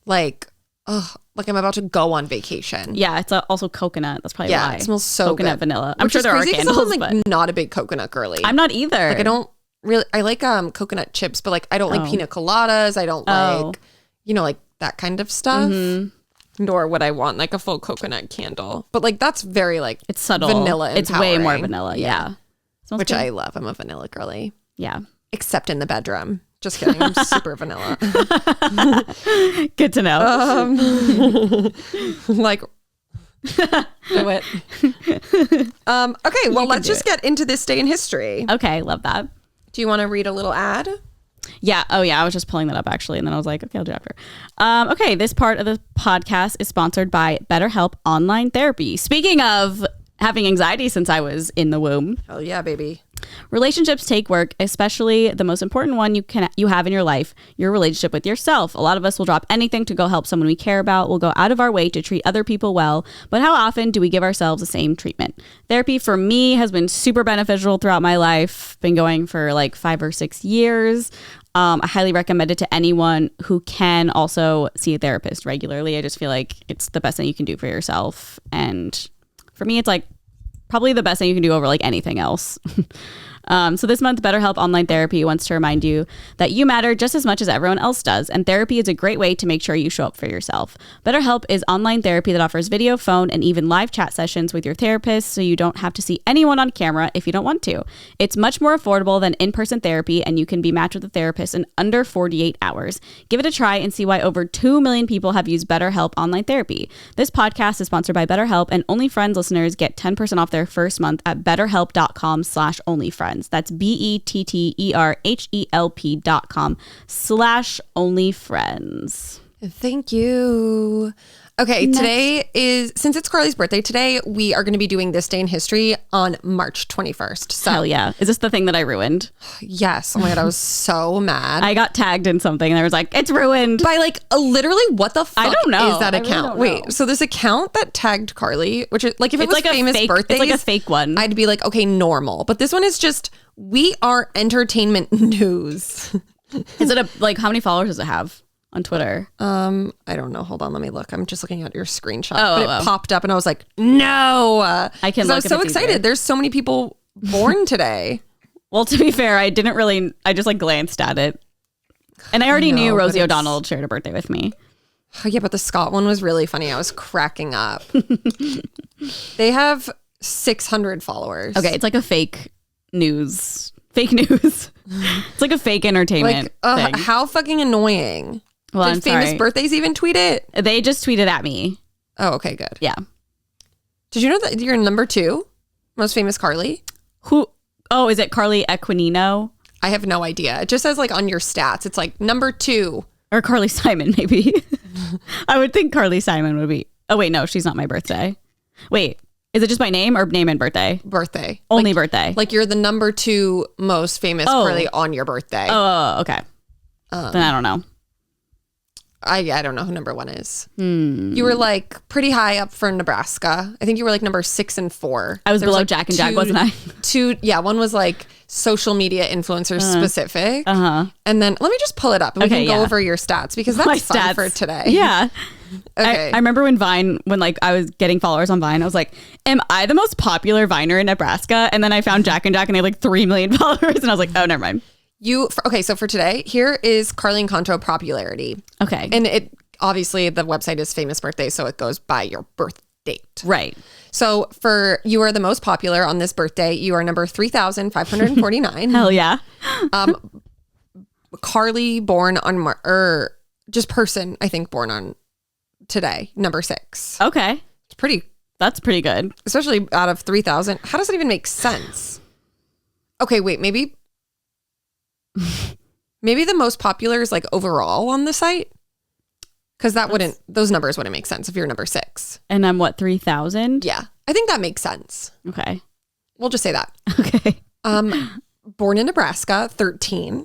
like I'm about to go on vacation. Yeah, it's also coconut. That's probably Yeah, why. it smells so coconut good. vanilla. I'm Which sure is there are crazy 'cause candles, I'm but like not a big coconut girly. I'm not either. Like I don't really. I like coconut chips, but like I don't like pina coladas. I don't like like that kind of stuff. Nor would I want like a full coconut candle. But like that's very like It's subtle. vanilla. It's way more empowering. vanilla. Yeah. Smells Which good. I love. I'm a vanilla girly. Yeah. Except in the bedroom. Just kidding. I'm super vanilla. Good to know. Like, do it. Okay, well, let's just get into this day in history. Okay, love that. Do you want to read a little ad? Yeah. Oh, yeah. I was just pulling that up actually. And then I was like, okay, I'll do it after. Okay. This part of the podcast is sponsored by BetterHelp Online Therapy. Speaking of having anxiety since I was in the womb. Hell yeah, baby. Relationships take work, especially the most important one you have in your life, your relationship with yourself. A lot of us will drop anything to go help someone we care about. We'll go out of our way to treat other people well. But how often do we give ourselves the same treatment? Therapy for me has been super beneficial throughout my life. Been going for like 5 or 6 years. I highly recommend it to anyone who can also see a therapist regularly. I just feel like it's the best thing you can do for yourself. And for me, it's like probably the best thing you can do over like anything else. So this month, BetterHelp Online Therapy wants to remind you that you matter just as much as everyone else does, and therapy is a great way to make sure you show up for yourself. BetterHelp is online therapy that offers video, phone, and even live chat sessions with your therapist, so you don't have to see anyone on camera if you don't want to. It's much more affordable than in-person therapy, and you can be matched with a therapist in under 48 hours. Give it a try and see why over 2 million people have used BetterHelp Online Therapy. This podcast is sponsored by BetterHelp, and Only Friends listeners get 10% off their first month at betterhelp.com/onlyfriends. That's BETTERHELP.com/onlyfriends. Thank you. Okay, today is, since it's Carly's birthday, today we are going to be doing this day in history on March 21st. So, Hell yeah. Is this the thing that I ruined? yes. Oh my God, I was so mad. I got tagged in something and I was like, it's ruined. By like literally what the fuck don't know. is that I really account? don't know. Wait, so this account that tagged Carly, which is like if it was like famous a fake, birthdays, it's like a fake one. I'd be like, okay, normal. But this one is just, we are entertainment news. Is it like how many followers does it have on Twitter? I don't know. Hold on, let me look. I'm just looking at your screenshot. Oh, but it popped up and I was like, no. I can 'Cause look I was if so it's excited. easier. There's so many people born today. Well, to be fair, I just like glanced at it. And I already knew but Rosie it's- O'Donnell shared a birthday with me. Oh, yeah, but the Scott one was really funny. I was cracking up. They have 600 followers. Okay, it's like a fake news. It's like a fake entertainment Like, thing. how fucking annoying. Well, Did I'm famous sorry. birthdays even tweet it? They just tweeted at me. Oh, okay, good. Yeah. Did you know that you're number 2 most famous Carly? Who? Oh, is it Carly Equinino? I have no idea. It just says like on your stats. It's like number 2. Or Carly Simon, maybe. I would think Carly Simon would be. Oh, wait, no, she's not my birthday. Wait, is it just my name or name and birthday? Birthday. Only birthday. Like you're the number 2 most famous Oh. Carly on your birthday. Oh, okay. Then I don't know. I don't know who number 1 is. You were like pretty high up for Nebraska. I think you were like number 6 and 4. I was below like Jack and Jack, wasn't I? One was like social media influencer specific. And then let me just pull it up and we can go over your stats because that's fun for today. Yeah. Okay. I remember when like I was getting followers on Vine, I was like, am I the most popular Viner in Nebraska? And then I found Jack and Jack and they had like 3 million followers and I was like, oh, never mind. So for today, here is Carly and Conto popularity. Okay. And it obviously the website is Famous Birthday, so it goes by your birth date. Right. So you are the most popular on this birthday. You are number 3,549. Hell yeah. Carly born on just person, I think, born on today, number 6. Okay. That's pretty good. Especially out of 3,000. How does it even make sense? Okay, wait, maybe the most popular is like overall on the site. Because those numbers wouldn't make sense if you're number 6. And I'm what, 3,000? Yeah. I think that makes sense. Okay. We'll just say that. Okay. Born in Nebraska, 13.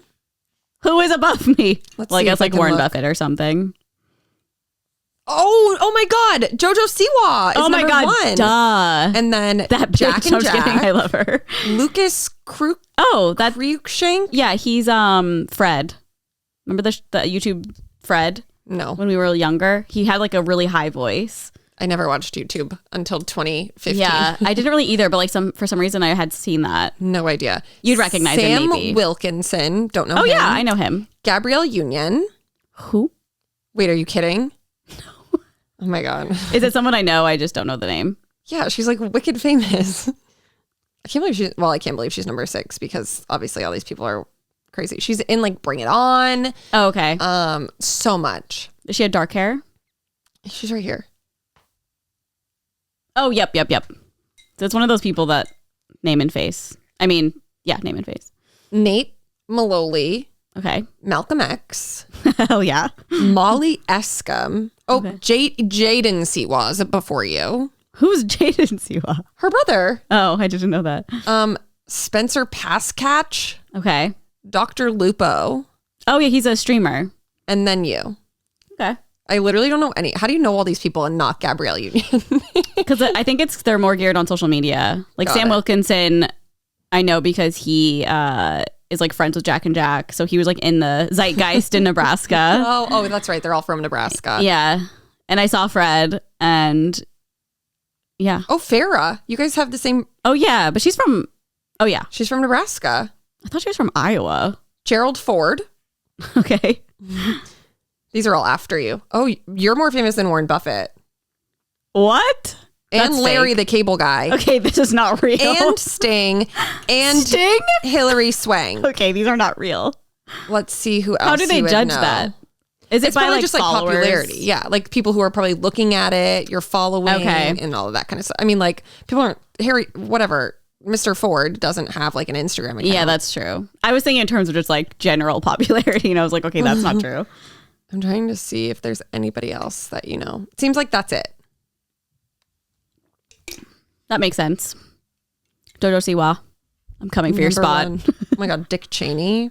Who is above me? I guess like Warren Buffett or something. Oh my God. Jojo Siwa is number 1. Duh. And then that Jack bitch, and Jack. I love her. Lucas Kruk. Oh, that Cruikshank? Yeah, he's Fred. Remember the YouTube Fred? No. When we were younger, he had like a really high voice. I never watched YouTube until 2015. Yeah, I didn't really either, but like for some reason I had seen that. No idea. You'd recognize him maybe. Sam Wilkinson. Don't know him. Oh yeah, I know him. Gabrielle Union. Who? Wait, are you kidding? No. Oh my God. Is it someone I know? I just don't know the name. Yeah, she's like wicked famous. I can't believe she's number 6 because obviously all these people are crazy. She's in like Bring It On. Oh, okay. So much. Does she have dark hair? She's right here. Oh, yep. So it's one of those people that name and face. I mean, yeah, name and face. Nate Maloli. Okay. Malcolm X. Hell yeah. Molly Escom. Oh, okay. Jaden Siwa is before you. Who's Jaden Siwa? Her brother. Oh, I didn't know that. Spencer Passcatch. Okay. Dr. Lupo. Oh yeah, he's a streamer. And then you. Okay. I literally don't know any. How do you know all these people and not Gabrielle Union? Because I think they're more geared on social media. Like Sam Wilkinson, I know because he is like friends with Jack and Jack. So he was like in the zeitgeist in Nebraska. Oh, that's right. They're all from Nebraska. Yeah. And I saw Fred and yeah. Oh, Farrah. You guys have the same. Oh yeah, but she's from Nebraska. I thought she was from Iowa. Gerald Ford. Okay. These are all after you. Oh, you're more famous than Warren Buffett. What? And That's Larry fake. the Cable Guy. Okay, this is not real. And Sting. And Sting? Hillary Swank. Okay, these are not real. Let's see who else. How do they judge that? Is it it's by probably like just followers? like popularity? Yeah, like people who are probably looking at it, you're following, okay, and all of that kind of stuff. I mean, like people aren't whatever. Mr. Ford doesn't have like an Instagram account. Yeah, that's true. I was thinking in terms of just like general popularity, and I was like, okay, that's not true. I'm trying to see if there's anybody else that you know. It seems like that's it. That makes sense. Jojo Siwa, I'm coming for your spot. Oh my God, Dick Cheney.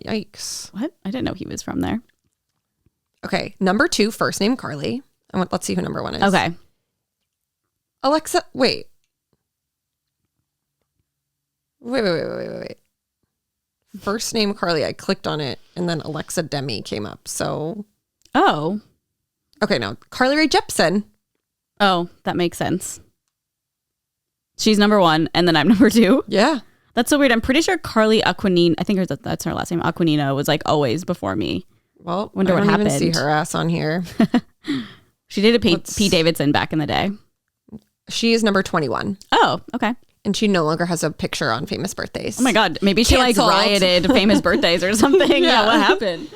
Yikes. What? I didn't know he was from there. Okay, number 2, first name Carly. Let's see who number 1 is. Okay. Alexa, wait. Wait. First name Carly. I clicked on it and then Alexa Demi came up. So. Oh. Okay, no. Carly Rae Jepsen. Oh, that makes sense. She's number 1 and then I'm number 2. Yeah. That's so weird. I'm pretty sure Carly Aquinina, I think that's her last name, Aquinina, was like always before me. Well, wonder what happened. I don't even see her ass on here. She did a Pete Davidson back in the day. She is number 21. Oh, okay. And she no longer has a picture on Famous Birthdays. Oh my God. Maybe she Canceled. like rioted Famous Birthdays or something. Yeah, what happened?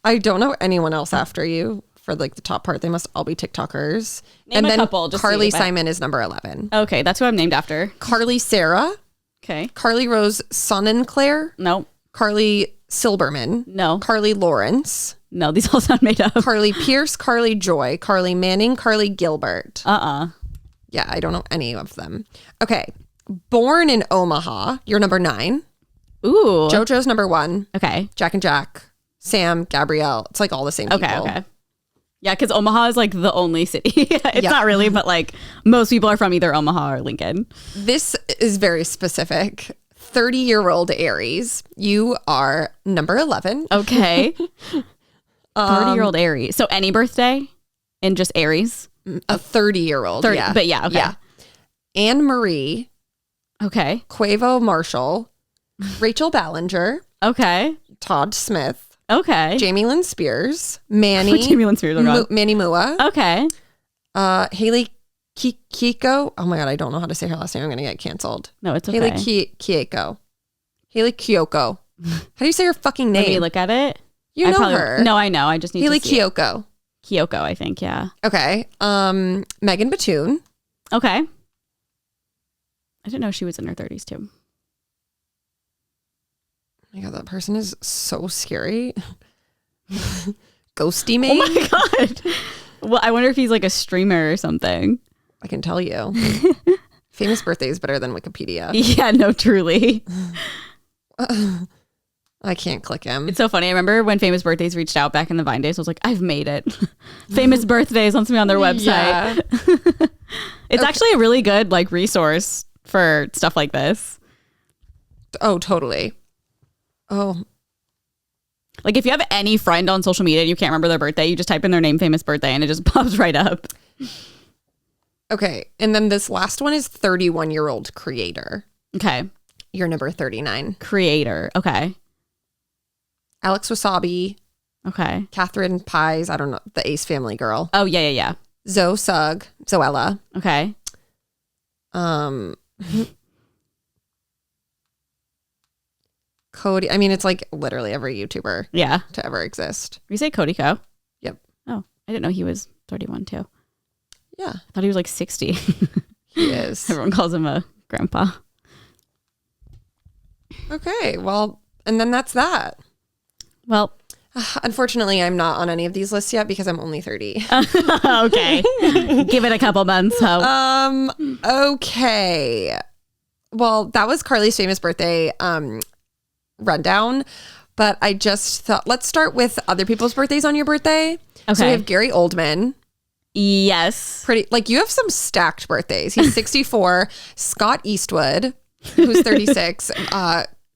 I don't know anyone else after you for like the top part. They must all be TikTokers. Name and a then couple, just Carly see, Simon is number 11. Okay, that's who I'm named after. Carly Sarah. Okay. Carly Rose Sonnenclair. No. Carly Silberman. No. Carly Lawrence. No, these all sound made up. Carly Pierce, Carly Joy, Carly Manning, Carly Gilbert. Yeah, I don't know any of them. Okay. Born in Omaha, you're number 9. Ooh. JoJo's number 1. Okay. Jack and Jack, Sam, Gabrielle. It's like all the same people. Okay. Yeah, because Omaha is like the only city. It's not really, but like most people are from either Omaha or Lincoln. This is very specific. 30-year-old Aries. You are number 11. Okay. 30-year-old Aries. So any birthday and just Aries? A 30-year-old. 30, yeah. But yeah, okay. Yeah. Anne Marie. Okay. Quavo Marshall. Rachel Ballinger. Okay. Todd Smith. Okay. Jamie Lynn Spears. Manny. Jamie Lynn Spears. Oh God. Manny Mua. Okay. Haley Kiko. Oh my God, I don't know how to say her last name. I'm going to get canceled. No, it's okay. Haley Kiyoko. Haley Kiyoko. How do you say her fucking name? Let me look at it. You know her. No, I know. I just need Haley to see Kiyoko. Kyoko, I think. Yeah. Okay. Megan Batoon. Okay. I didn't know she was in her 30s too. Oh my God, that person is so scary. Ghosty me. Oh my God. Well, I wonder if he's like a streamer or something. I can tell you. Famous birthday is better than Wikipedia. Yeah, no, truly. I can't click him. It's so funny. I remember when Famous Birthdays reached out back in the Vine days. I was like, I've made it. Famous Birthdays wants me on their website. Yeah. It's actually a really good like resource for stuff like this. Oh, totally. Oh, like if you have any friend on social media and you can't remember their birthday, you just type in their name, famous birthday, and it just pops right up. okay. And then this last one is 31-year-old creator. Okay. You're number 39. Creator. Okay. Alex Wasabi. Okay. Catherine Pies. I don't know. The Ace Family girl. Oh, yeah. Zoe Sugg. Zoella. Okay. Cody. I mean, it's like literally every YouTuber Yeah. to ever exist. You say Cody Co? Yep. Oh, I didn't know he was 31 too. Yeah. I thought he was like 60. He is. Everyone calls him a grandpa. Okay. Well, and then that's that. Well, Unfortunately, I'm not on any of these lists yet because I'm only 30. okay. Give it a couple months. Okay. Well, that was Carly's famous birthday rundown, but I just thought let's start with other people's birthdays on your birthday. Okay. So we have Gary Oldman. Yes. Pretty like you have some stacked birthdays. He's 64. Scott Eastwood, who's 36.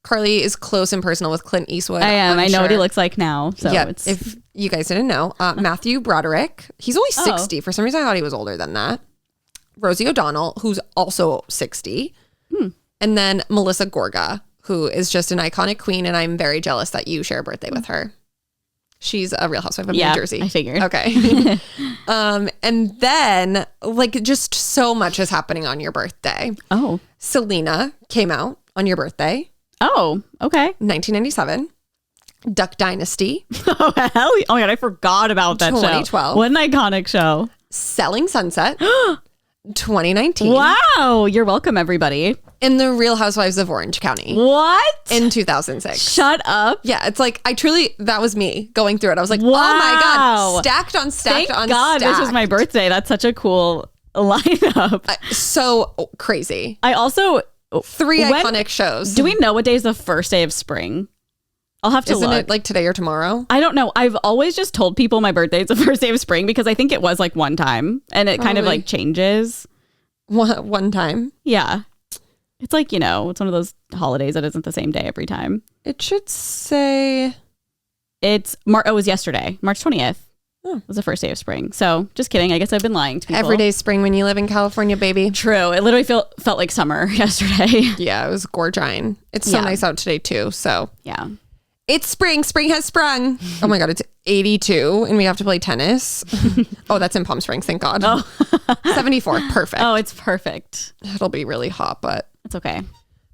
Carly is close and personal with Clint Eastwood. I am. I know sure. what he looks like now. So yeah, it's if you guys didn't know, Matthew Broderick, he's only 60. For some reason, I thought he was older than that. Rosie O'Donnell, who's also 60. And then Melissa Gorga, who is just an iconic queen. And I'm very jealous that you share a birthday with her. She's a Real Housewife of New Jersey. I figured. Okay. And then like just so much is happening on your birthday. Oh. Selena came out on your birthday. Oh, okay. 1997. Duck Dynasty. Oh, hell. Oh, my God. I forgot about that 2012. show. What an iconic show. Selling Sunset. 2019. Wow. You're welcome, everybody. In The Real Housewives of Orange County. What? In 2006. Shut up. Yeah, it's like, I truly, that was me going through it. I was like, Wow. oh my God, stacked on stacked Thank on God stacked. this was my birthday. That's such a cool lineup. So crazy. I also... 3 iconic shows. Do we know what day is the first day of spring? I'll have to Isn't look. it like today or tomorrow? I don't know. I've always just told people my birthday is the first day of spring because I think it was like one time and it kind of like changes. One time. Yeah. It's like, it's one of those holidays that isn't the same day every time. It should say... It was yesterday, March 20th. Oh. Was the first day of spring. So just kidding. I guess I've been lying to people. Every day's spring when you live in California, baby. True. It literally felt like summer yesterday. Yeah, it was gorgeine. It's so nice out today too. So yeah. It's spring. Spring has sprung. Oh my God, it's 82 and we have to play tennis. Oh, that's in Palm Springs. Thank God. Oh. 74. Perfect. Oh, it's perfect. It'll be really hot, but It's okay.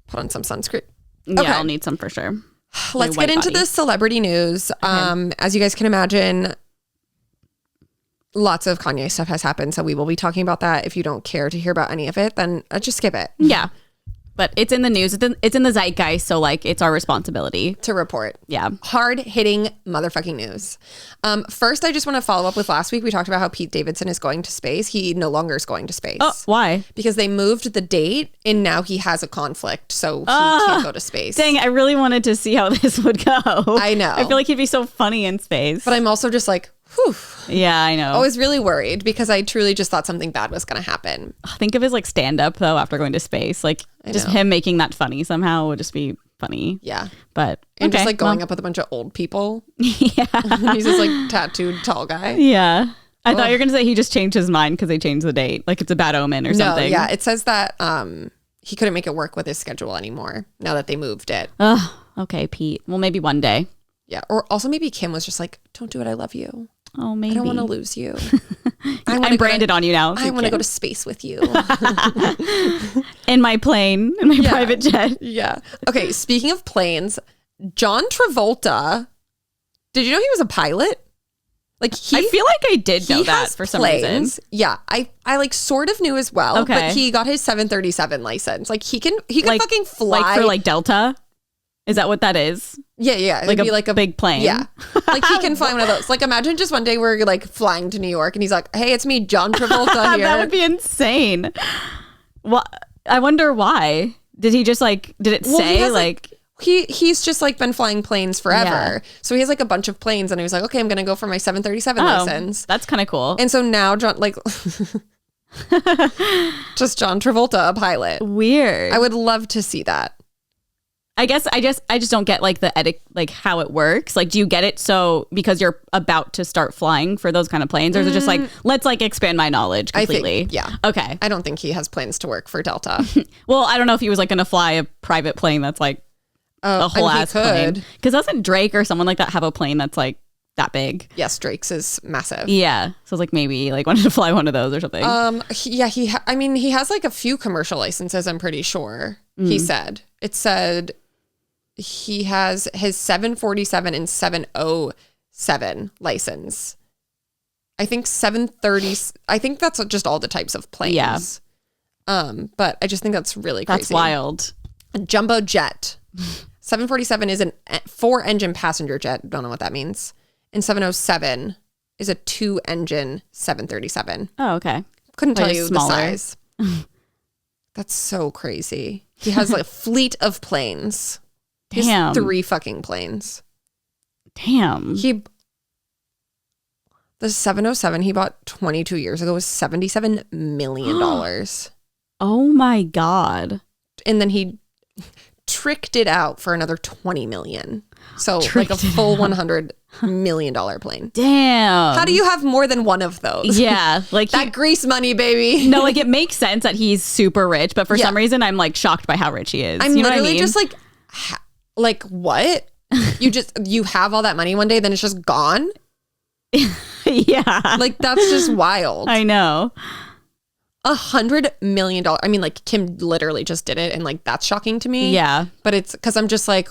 put on some sunscreen. Yeah, Okay. I'll need some for sure. Let's get into the celebrity news. As you guys can imagine, lots of Kanye stuff has happened. So we will be talking about that. If you don't care to hear about any of it, then just skip it. Yeah. But it's in the news. It's in the zeitgeist. So like it's our responsibility To report. Yeah. Hard hitting motherfucking news. First, I just want to follow up with last week. We talked about how Pete Davidson is going to space. He no longer is going to space. Oh, why? Because they moved the date and now he has a conflict. So he can't go to space. Dang, I really wanted to see how this would go. I know. I feel like he'd be so funny in space. But I'm also just like, Whew. Yeah, I know. I was really worried because I truly just thought something bad was going to happen. Think of his like stand up though after going to space. Like just him making that funny somehow would just be funny. Yeah. But and just like going up with a bunch of old people. Yeah. He's this like tattooed tall guy. Yeah. I thought you were going to say he just changed his mind because they changed the date. Like it's a bad omen or something. No, yeah. It says that he couldn't make it work with his schedule anymore now that they moved it. Oh, okay, Pete. Well, maybe one day. Yeah. Or also maybe Kim was just like, don't do it. I love you. Oh, maybe. I don't want to lose you. I'm branded on you now. I want to go to space with you. In my plane, in my private jet. Yeah. Okay. Speaking of planes, John Travolta, did you know he was a pilot? Like I feel like I did know that for some reason. Yeah. I like sort of knew as well. Okay. But he got his 737 license. Like he can like, fucking fly. Like for like Delta? Is that what that is? Yeah. Like be like a big plane. Yeah. Like he can fly one of those. Like imagine just one day we're like flying to New York and he's like, hey, it's me, John Travolta here. That would be insane. Well, I wonder why. Did he just like, did it say like... He's just like been flying planes forever. Yeah. So he has like a bunch of planes and he was like, okay, I'm going to go for my 737 license. That's kind of cool. And so now John, like, just John Travolta, a pilot. Weird. I would love to see that. I guess I just don't get like the like how it works. Like, do you get it so because you're about to start flying for those kind of planes, or is it just like let's like expand my knowledge completely? I think, yeah. Okay. I don't think he has plans to work for Delta. Well, I don't know if he was like going to fly a private plane that's like a whole ass plane. Because doesn't Drake or someone like that have a plane that's like that big? Yes, Drake's is massive. Yeah. So it's like maybe like wanted to fly one of those or something. I mean, he has like a few commercial licenses, I'm pretty sure. He said. It said he has his 747 and 707 license. I think 730. I think that's just all the types of planes. Yeah. But I just think that's really crazy. That's wild. A jumbo jet. 747 is a 4-engine passenger jet. Don't know what that means. And 707 is a 2-engine 737. Oh, okay. Couldn't tell you smaller. the size. That's so crazy. He has like a fleet of planes. He has 3 fucking planes. Damn. The 707 he bought 22 years ago was $77 million. Oh my God. And then he tricked it out for another 20 million. So like a full $100 million plane. Damn. How do you have more than one of those? Yeah. Like that grease money, baby. No, like it makes sense that he's super rich, but for some reason I'm like shocked by how rich he is. I'm you know literally what I mean? just like what? You have all that money one day, then it's just gone? Yeah. Like that's just wild. I know. $100 million. I mean, like Kim literally just did it, and like that's shocking to me. Yeah, but it's because I'm just like,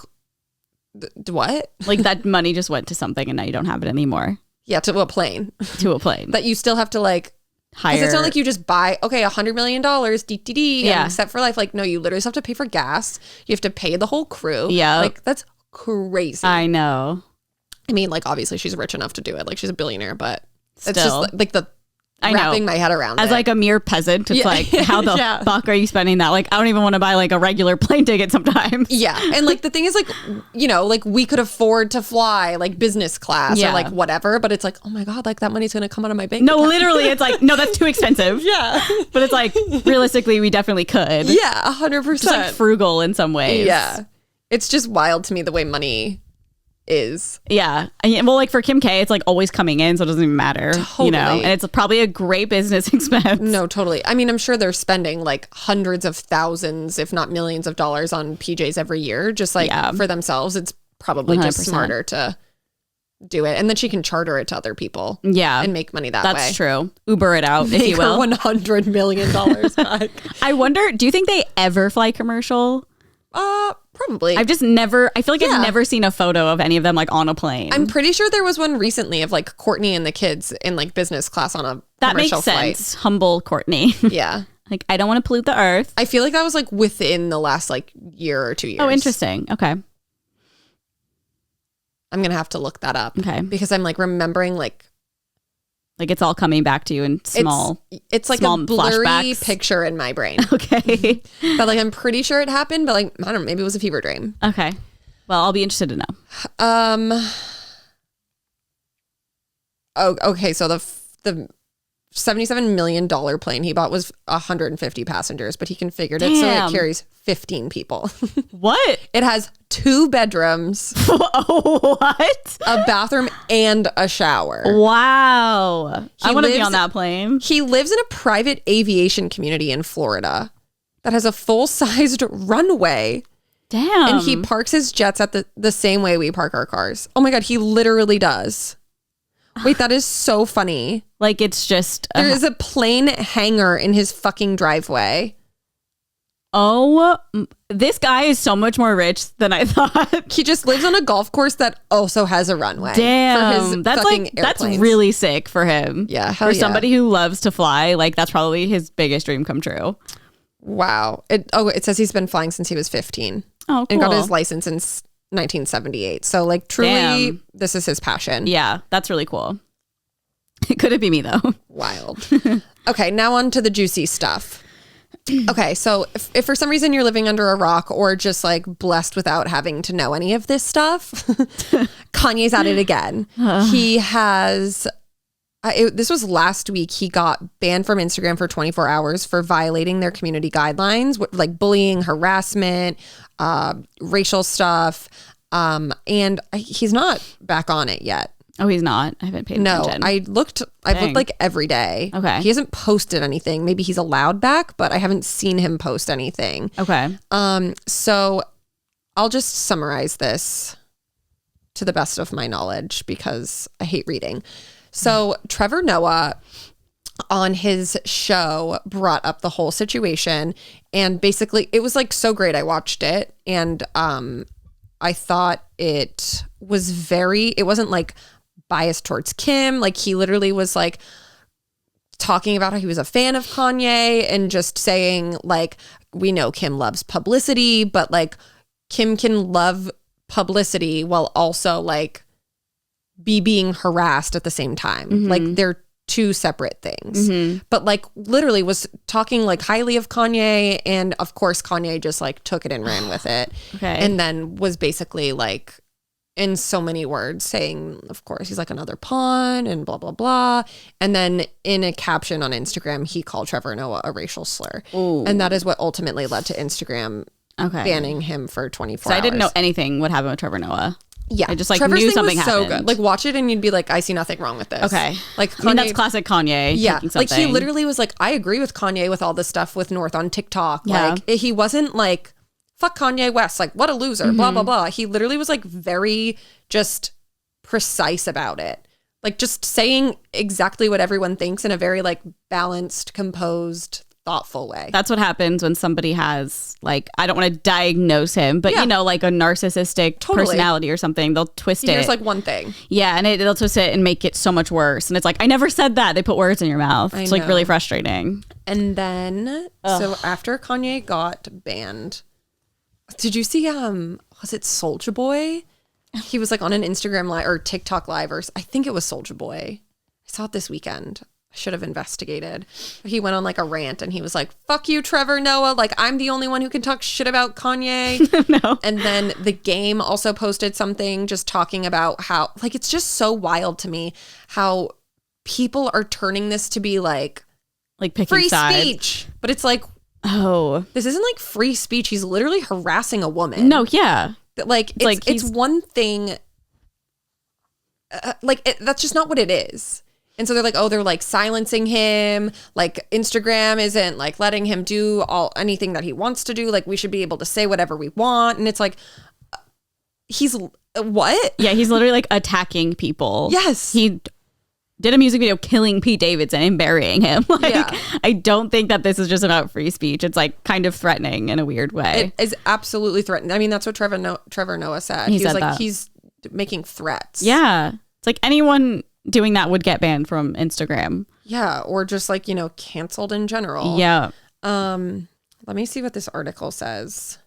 what? Like that money just went to something, and now you don't have it anymore. Yeah, to a plane. To a plane that you still have to like hire. Because it's not like you just buy $100 million, and set for life. Like no, you literally have to pay for gas. You have to pay the whole crew. Yeah, like that's crazy. I know. I mean, like obviously she's rich enough to do it. Like she's a billionaire, but still. It's just like the. Wrapping my head around as it. Like a mere peasant, it's like how the fuck are you spending that? Like I don't even want to buy like a regular plane ticket sometimes. Yeah, and like the thing is like like we could afford to fly like business class or like whatever, but it's like oh my god, like that money's gonna come out of my bank. No, account. literally, it's like no, that's too expensive. Yeah, but it's like realistically, we definitely could. Yeah, 100%. Just like frugal in some ways. Yeah, it's just wild to me the way money is. Yeah. Well, like for Kim K, it's like always coming in, so it doesn't even matter. Totally. And it's probably a great business expense. No, totally. I mean, I'm sure they're spending like hundreds of thousands, if not millions of dollars on PJs every year, just like for themselves. It's probably 100%. Just smarter to do it. And then she can charter it to other people. Yeah. And make money that way. That's true. Uber it out, if you will. $100 million back. I wonder, do you think they ever fly commercial? Probably. I've just never, I feel like I've never seen a photo of any of them like on a plane. I'm pretty sure there was one recently of like Courtney and the kids in like business class on a that commercial makes sense. Flight. Humble Courtney. Yeah. Like, I don't want to pollute the earth. I feel like that was like within the last like year or 2 years. Oh, interesting. Okay. I'm going to have to look that up. Okay. Because I'm like remembering like it's all coming back to you in small. It's like small a blurry flashbacks. picture in my brain. Okay. But like I'm pretty sure it happened, but like I don't know, maybe it was a fever dream. Okay. Well, I'll be interested to know. okay, so the $77 million plane he bought was 150 passengers, but he configured it so it carries 15 people. What? It has 2 bedrooms, what? a bathroom, and a shower. Wow. I want to be on that plane. He lives in a private aviation community in Florida that has a full-sized runway. Damn. And he parks his jets at the same way we park our cars. Oh my God, he literally does. Wait, that is so funny. Like, it's just... There is a plane hangar in his fucking driveway. Oh, this guy is so much more rich than I thought. He just lives on a golf course that also has a runway. Damn. For his that's fucking that's airplanes. really sick for him. Yeah, hell for yeah. somebody who loves to fly, like, that's probably his biggest dream come true. Wow. It says he's been flying since he was 15. Oh, cool. And got his license in 1978. So, like, truly, Damn. This is his passion. Yeah, that's really cool. Could it be me, though? Wild. Okay, now on to the juicy stuff. Okay, so if for some reason you're living under a rock or just like blessed without having to know any of this stuff, Kanye's at it again. He has, this was last week, he got banned from Instagram for 24 hours for violating their community guidelines, like bullying, harassment, racial stuff. And he's not back on it yet. Oh, he's not? I haven't paid attention. I've looked like every day. Okay. He hasn't posted anything. Maybe he's allowed back, but I haven't seen him post anything. Okay. So I'll just summarize this to the best of my knowledge because I hate reading. So Trevor Noah on his show brought up the whole situation, and basically it was like so great. I watched it, and I thought it wasn't like biased towards Kim. Like, he literally was like talking about how he was a fan of Kanye and just saying, like, we know Kim loves publicity, but like Kim can love publicity while also like being harassed at the same time. Mm-hmm. Like, they're two separate things. Mm-hmm. But like literally was talking like highly of Kanye, and of course Kanye just like took it and ran with it. Okay. And then was basically like, in so many words, saying, of course, he's like another pawn and blah, blah, blah. And then in a caption on Instagram, he called Trevor Noah a racial slur. Ooh. And that is what ultimately led to Instagram banning him for 24 hours. I didn't know anything would happen with Trevor Noah. Yeah. I just like Trevor's knew thing something was happened. so good. Like, watch it and you'd be like, I see nothing wrong with this. Okay. Like, Kanye, I mean, that's classic Kanye. Yeah. Taking Like, he something. literally was like, I agree with Kanye with all this stuff with North on TikTok. Yeah. Like, he wasn't like, fuck Kanye West, like, what a loser, blah, blah, blah. He literally was like very just precise about it. Like, just saying exactly what everyone thinks in a very like balanced, composed, thoughtful way. That's what happens when somebody has, like, I don't want to diagnose him, but Yeah. you know, like a narcissistic personality or something. They'll twist it. Here's like one thing. Yeah, and they'll twist it and make it so much worse. And it's like, I never said that. They put words in your mouth. It's like know. really frustrating. And then, so after Kanye got banned, did you see, was it Soulja Boy? He was like on an Instagram live or TikTok live, or I think it was Soulja Boy. I saw it this weekend. I should have investigated. He went on like a rant and he was like, fuck you, Trevor Noah. Like, I'm the only one who can talk shit about Kanye. No. And then The Game also posted something just talking about how, like, it's just so wild to me how people are turning this to be like Picking free sides. speech. But it's like, Oh. this isn't like free speech. He's literally harassing a woman. No, yeah. Like, it's, like it's one thing. That's just not what it is. And so they're like, oh, they're like silencing him. Like, Instagram isn't like letting him do anything that he wants to do. Like, we should be able to say whatever we want. And it's like, he's what? Yeah, he's literally like attacking people. Yes. He did a music video killing Pete Davidson and burying him. Like, Yeah. I don't think that this is just about free speech. It's like kind of threatening in a weird way. It is absolutely threatening. I mean, that's what Trevor Noah said. He He was said like, that. he's making threats. Yeah. It's like anyone doing that would get banned from Instagram. Yeah. Or just like, canceled in general. Yeah. Let me see what this article says.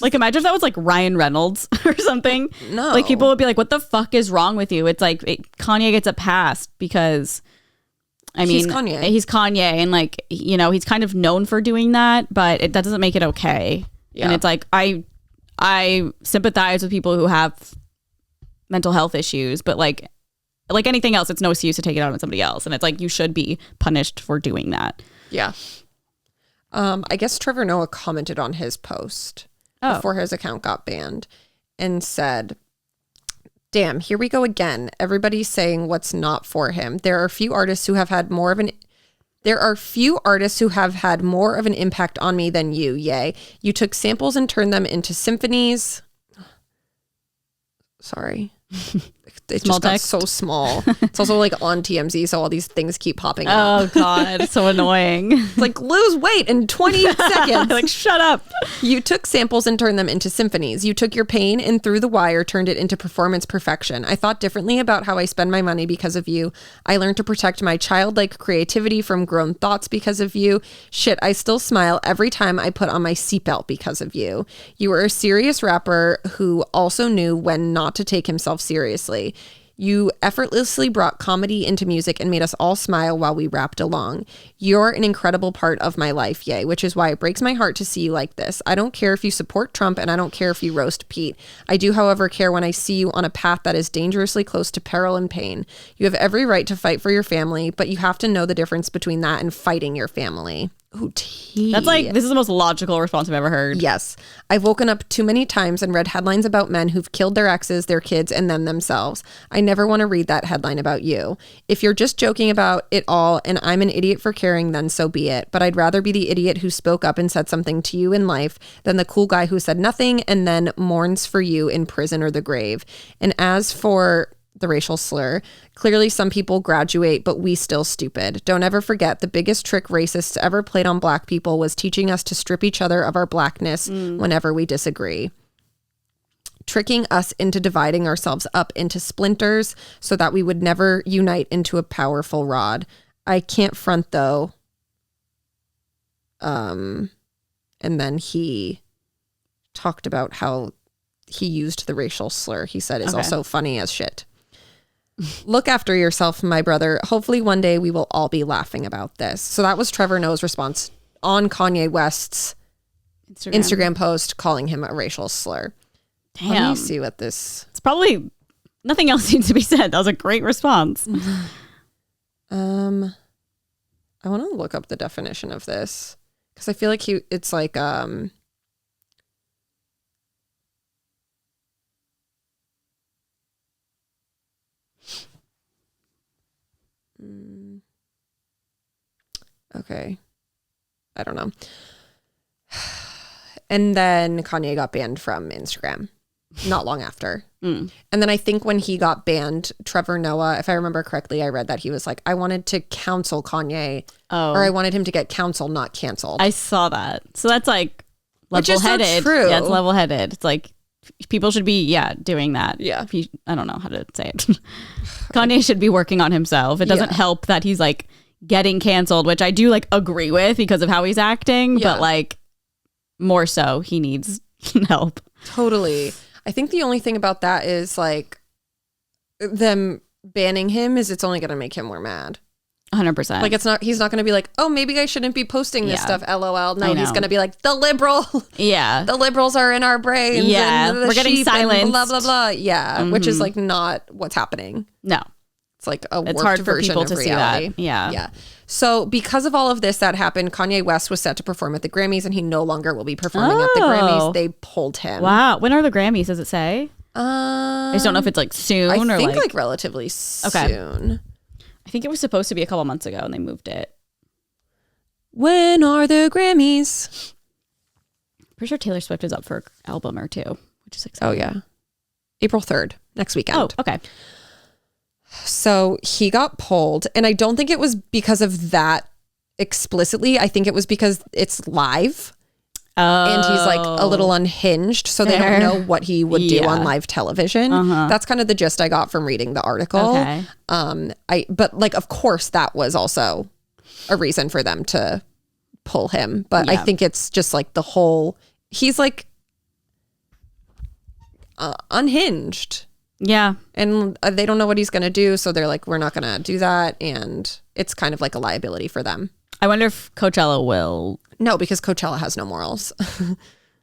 Like, imagine if that was like Ryan Reynolds or something. No. Like, people would be like, what the fuck is wrong with you? It's like Kanye gets a pass because, I mean, he's Kanye. And like, he's kind of known for doing that, but that doesn't make it okay. Yeah. And it's like, I sympathize with people who have mental health issues, but like, like anything else, it's no excuse to take it out on somebody else. And it's like, you should be punished for doing that. Yeah. I guess Trevor Noah commented on his post before his account got banned and said, damn, here we go again. Everybody's saying what's not for him. There are few artists who have had more of an impact on me than you. Yay. You took samples and turned them into symphonies. Sorry. It just got so small. It's also like on TMZ, so all these things keep popping up. Oh God, so annoying. It's like, lose weight in 20 seconds. Like, shut up. You took samples and turned them into symphonies. You took your pain and through the wire turned it into performance perfection. I thought differently about how I spend my money because of you. I learned to protect my childlike creativity from grown thoughts because of you. Shit, I still smile every time I put on my seatbelt because of you. You were a serious rapper who also knew when not to take himself seriously. You effortlessly brought comedy into music and made us all smile while we rapped along. You're an incredible part of my life, yay, which is why it breaks my heart to see you like this. I don't care if you support Trump and I don't care if you roast Pete. I do, however, care when I see you on a path that is dangerously close to peril and pain. You have every right to fight for your family, but you have to know the difference between that and fighting your family. Ooh, tea. That's like, this is the most logical response I've ever heard. Yes. I've woken up too many times and read headlines about men who've killed their exes, their kids, and then themselves. I never want to read that headline about you. If you're just joking about it all and I'm an idiot for caring, then so be it. But I'd rather be the idiot who spoke up and said something to you in life than the cool guy who said nothing and then mourns for you in prison or the grave. And as for the racial slur, clearly some people graduate, but we still stupid. Don't ever forget the biggest trick racists ever played on black people was teaching us to strip each other of our blackness whenever we disagree. Tricking us into dividing ourselves up into splinters so that we would never unite into a powerful rod. I can't front though. And then he talked about how he used the racial slur. He said is also funny as shit. Look after yourself, my brother. Hopefully one day we will all be laughing about this. So that was Trevor Noah's response on Kanye West's Instagram post calling him a racial slur. Damn. Let me see what this... It's probably... Nothing else needs to be said. That was a great response. I want to look up the definition of this because I feel like it's like... Okay. I don't know. And then Kanye got banned from Instagram not long after. And then I think when he got banned, Trevor Noah, if I remember correctly, I read that he was like, I wanted to counsel Kanye or I wanted him to get counseled, not canceled. I saw that. So that's like level-headed. Which is so true. Yeah, it's level-headed. It's like people should be, doing that. Yeah. I don't know how to say it. Kanye should be working on himself. It doesn't help that he's like getting canceled, which I do like agree with because of how he's acting, but like more so he needs help. Totally. I think the only thing about that is like them banning him is it's only going to make him more mad. 100%. Like he's not going to be like, oh, maybe I shouldn't be posting this stuff. LOL. No, he's going to be like, the liberals are in our brains. Yeah. We're getting silenced. Blah, blah, blah. Yeah. Which is like not what's happening. No. It's like a it's warped hard for version people of to reality. see that. Yeah. Yeah. So because of all of this that happened, Kanye West was set to perform at the Grammys and he no longer will be performing at the Grammys. They pulled him. Wow. When are the Grammys? Does it say? I just don't know if it's like soon or think like relatively soon. I think it was supposed to be a couple months ago and they moved it. When are the Grammys? Pretty sure Taylor Swift is up for an album or two, which is exciting. Oh, yeah. April 3rd, next weekend. Oh, okay. So he got pulled, and I don't think it was because of that explicitly. I think it was because it's live. And he's like a little unhinged, so they don't know what he would do on live television. That's kind of the gist I got from reading the article. Okay. But like, of course, that was also a reason for them to pull him. But I think it's just like the whole, he's like unhinged. Yeah. And they don't know what he's going to do. So they're like, we're not going to do that. And it's kind of like a liability for them. I wonder if Coachella will. No, because Coachella has no morals.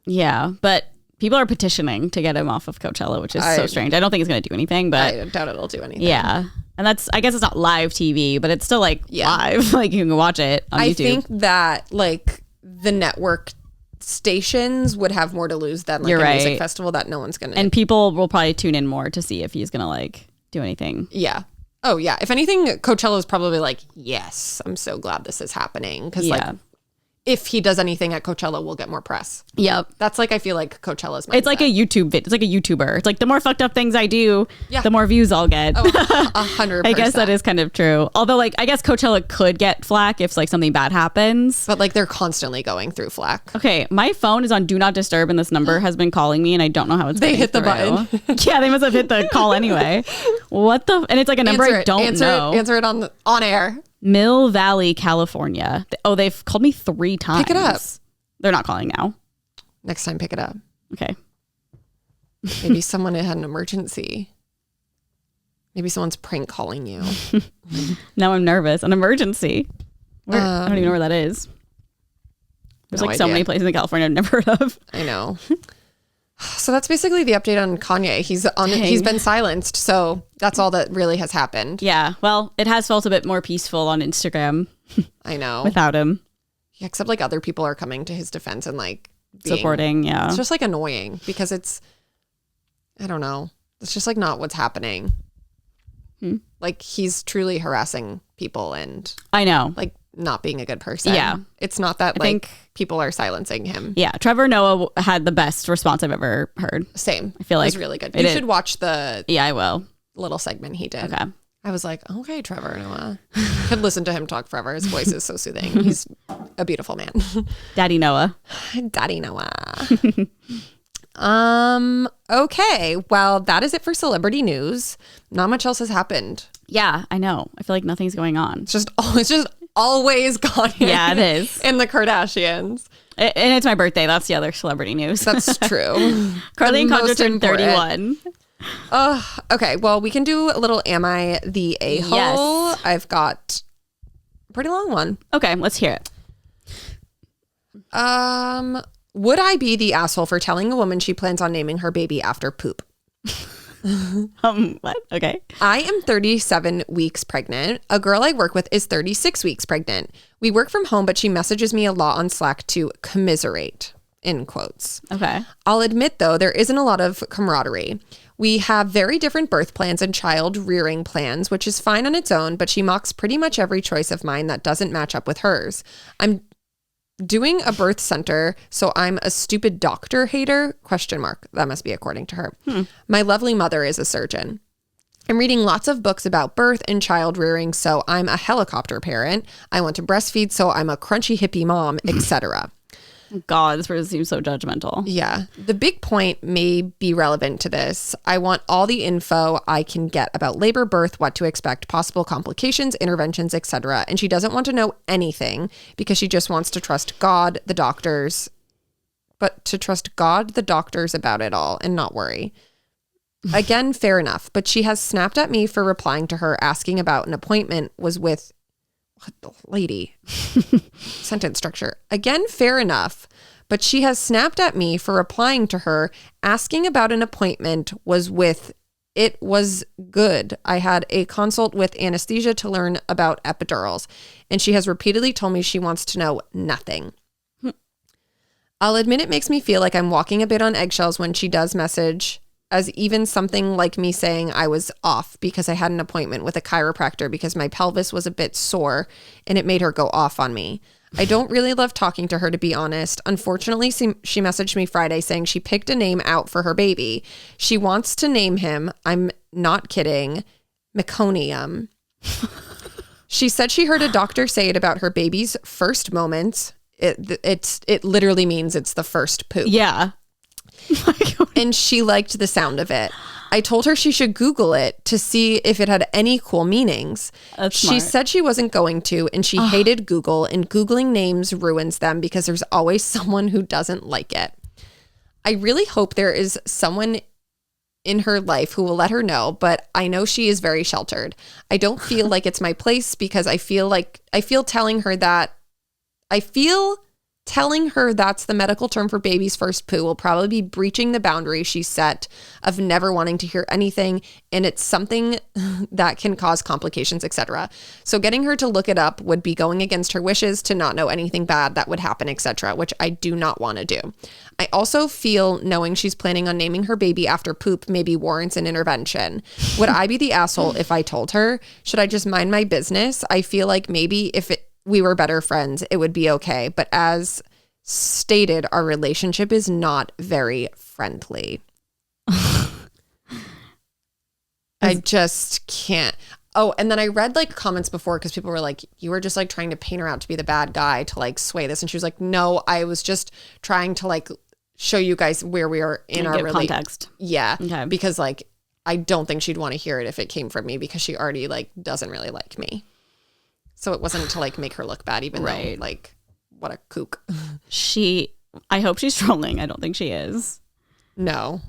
Yeah. But people are petitioning to get him off of Coachella, which is so strange. I don't think it's going to do anything, but I doubt it'll do anything. Yeah. And that's, I guess it's not live TV, but it's still like Yeah. live. Like you can watch it on YouTube. I think that like the network stations would have more to lose than like You're a right. music festival that no one's gonna. And people will probably tune in more to see if he's gonna like do anything. Yeah. Oh yeah. If anything, Coachella is probably like, yes, I'm so glad this is happening because like if he does anything at Coachella, we'll get more press. Yep. That's like I feel like Coachella's mindset. It's like a YouTube vid. It's like a YouTuber. It's like the more fucked up things I do, Yeah. the more views I'll get. 100%. I guess that is kind of true. Although, like, I guess Coachella could get flack if like something bad happens. But like they're constantly going through flack. Okay, my phone is on Do Not Disturb, and this number has been calling me, and I don't know how it's. They getting hit the through. button. Yeah, they must have hit the call anyway. What the? And it's like a number I don't know. Answer it on air. Mill Valley, California. Oh, they've called me 3 times. Pick it up. They're not calling now. Next time, pick it up. Okay. Maybe someone had an emergency. Maybe someone's prank calling you. Now I'm nervous. An emergency. I don't even know where that is. There's No like so idea. many places in California I've never heard of. I know. So that's basically the update on Kanye. He's been silenced, so that's all that really has happened. Yeah. Well, it has felt a bit more peaceful on Instagram I know. without him Yeah, except like other people are coming to his defense and like being, supporting. Yeah. It's just like annoying because I don't know. It's just like not what's happening. Like he's truly harassing people and I know. like not being a good person. Yeah. It's not that I like think- people are silencing him. Yeah. Trevor Noah had the best response I've ever heard. Same. I feel it was like really good. it You is- should watch the Yeah, I will. little segment he did. Okay. I was like, okay, Trevor Noah. Could listen to him talk forever. His voice is so soothing. He's a beautiful man. Daddy Noah. Daddy Noah. Okay. Well, that is it for celebrity news. Not much else has happened. Yeah, I know. I feel like nothing's going on. It's just always Kanye. Yeah, it is. And the Kardashians. And it's my birthday. That's the other celebrity news. That's true. Carly and The Contra most turned important. 31. Okay. Well, we can do a little Am I the A-hole? Yes. I've got a pretty long one. Okay, let's hear it. Would I be the asshole for telling a woman she plans on naming her baby after poop? What? Okay. I am 37 weeks pregnant. A girl I work with is 36 weeks pregnant. We work from home, but she messages me a lot on Slack to commiserate, in quotes. Okay. I'll admit, though, there isn't a lot of camaraderie. We have very different birth plans and child rearing plans, which is fine on its own, but she mocks pretty much every choice of mine that doesn't match up with hers. I'm doing a birth center, so I'm a stupid doctor hater? ? That must be according to her. My lovely mother is a surgeon. I'm reading lots of books about birth and child rearing, so I'm a helicopter parent. I want to breastfeed, so I'm a crunchy hippie mom, etc. God, this person seems so judgmental. Yeah. The big point may be relevant to this. I want all the info I can get about labor, birth, what to expect, possible complications, interventions, etc. And she doesn't want to know anything because she just wants to trust God, the doctors, but to trust God, the doctors about it all and not worry. Again, fair enough. But she has snapped at me for replying to her asking about an appointment was with what the lady sentence structure. Again, fair enough. But she has snapped at me for replying to her asking about an appointment was with it was good. I had a consult with anesthesia to learn about epidurals, and she has repeatedly told me she wants to know nothing. I'll admit it makes me feel like I'm walking a bit on eggshells when she does message as even something like me saying I was off because I had an appointment with a chiropractor because my pelvis was a bit sore and it made her go off on me. I don't really love talking to her, to be honest. Unfortunately, she messaged me Friday saying she picked a name out for her baby. She wants to name him, I'm not kidding, meconium. She said she heard a doctor say it about her baby's first moments. It literally means it's the first poop. Yeah. And she liked the sound of it. I told her she should Google it to see if it had any cool meanings. That's She smart. said she wasn't going to, and she hated Google, and Googling names ruins them because there's always someone who doesn't like it. I really hope there is someone in her life who will let her know, but I know she is very sheltered. I don't feel like it's my place because I feel telling her that I feel Telling her that's the medical term for baby's first poo will probably be breaching the boundary she set of never wanting to hear anything, and it's something that can cause complications, etc. So getting her to look it up would be going against her wishes to not know anything bad that would happen, etc., which I do not want to do. I also feel knowing she's planning on naming her baby after poop maybe warrants an intervention. Would I be the asshole if I told her? Should I just mind my business? I feel like maybe if we were better friends, it would be okay. But as stated, our relationship is not very friendly. I just can't. Oh, and then I read like comments before because people were like, you were just like trying to paint her out to be the bad guy to like sway this. And she was like, no, I was just trying to like show you guys where we are in our context. Yeah. Okay. Because like, I don't think she'd want to hear it if it came from me because she already like doesn't really like me. So it wasn't to like make her look bad, even though like, what a kook. I hope she's trolling. I don't think she is. No.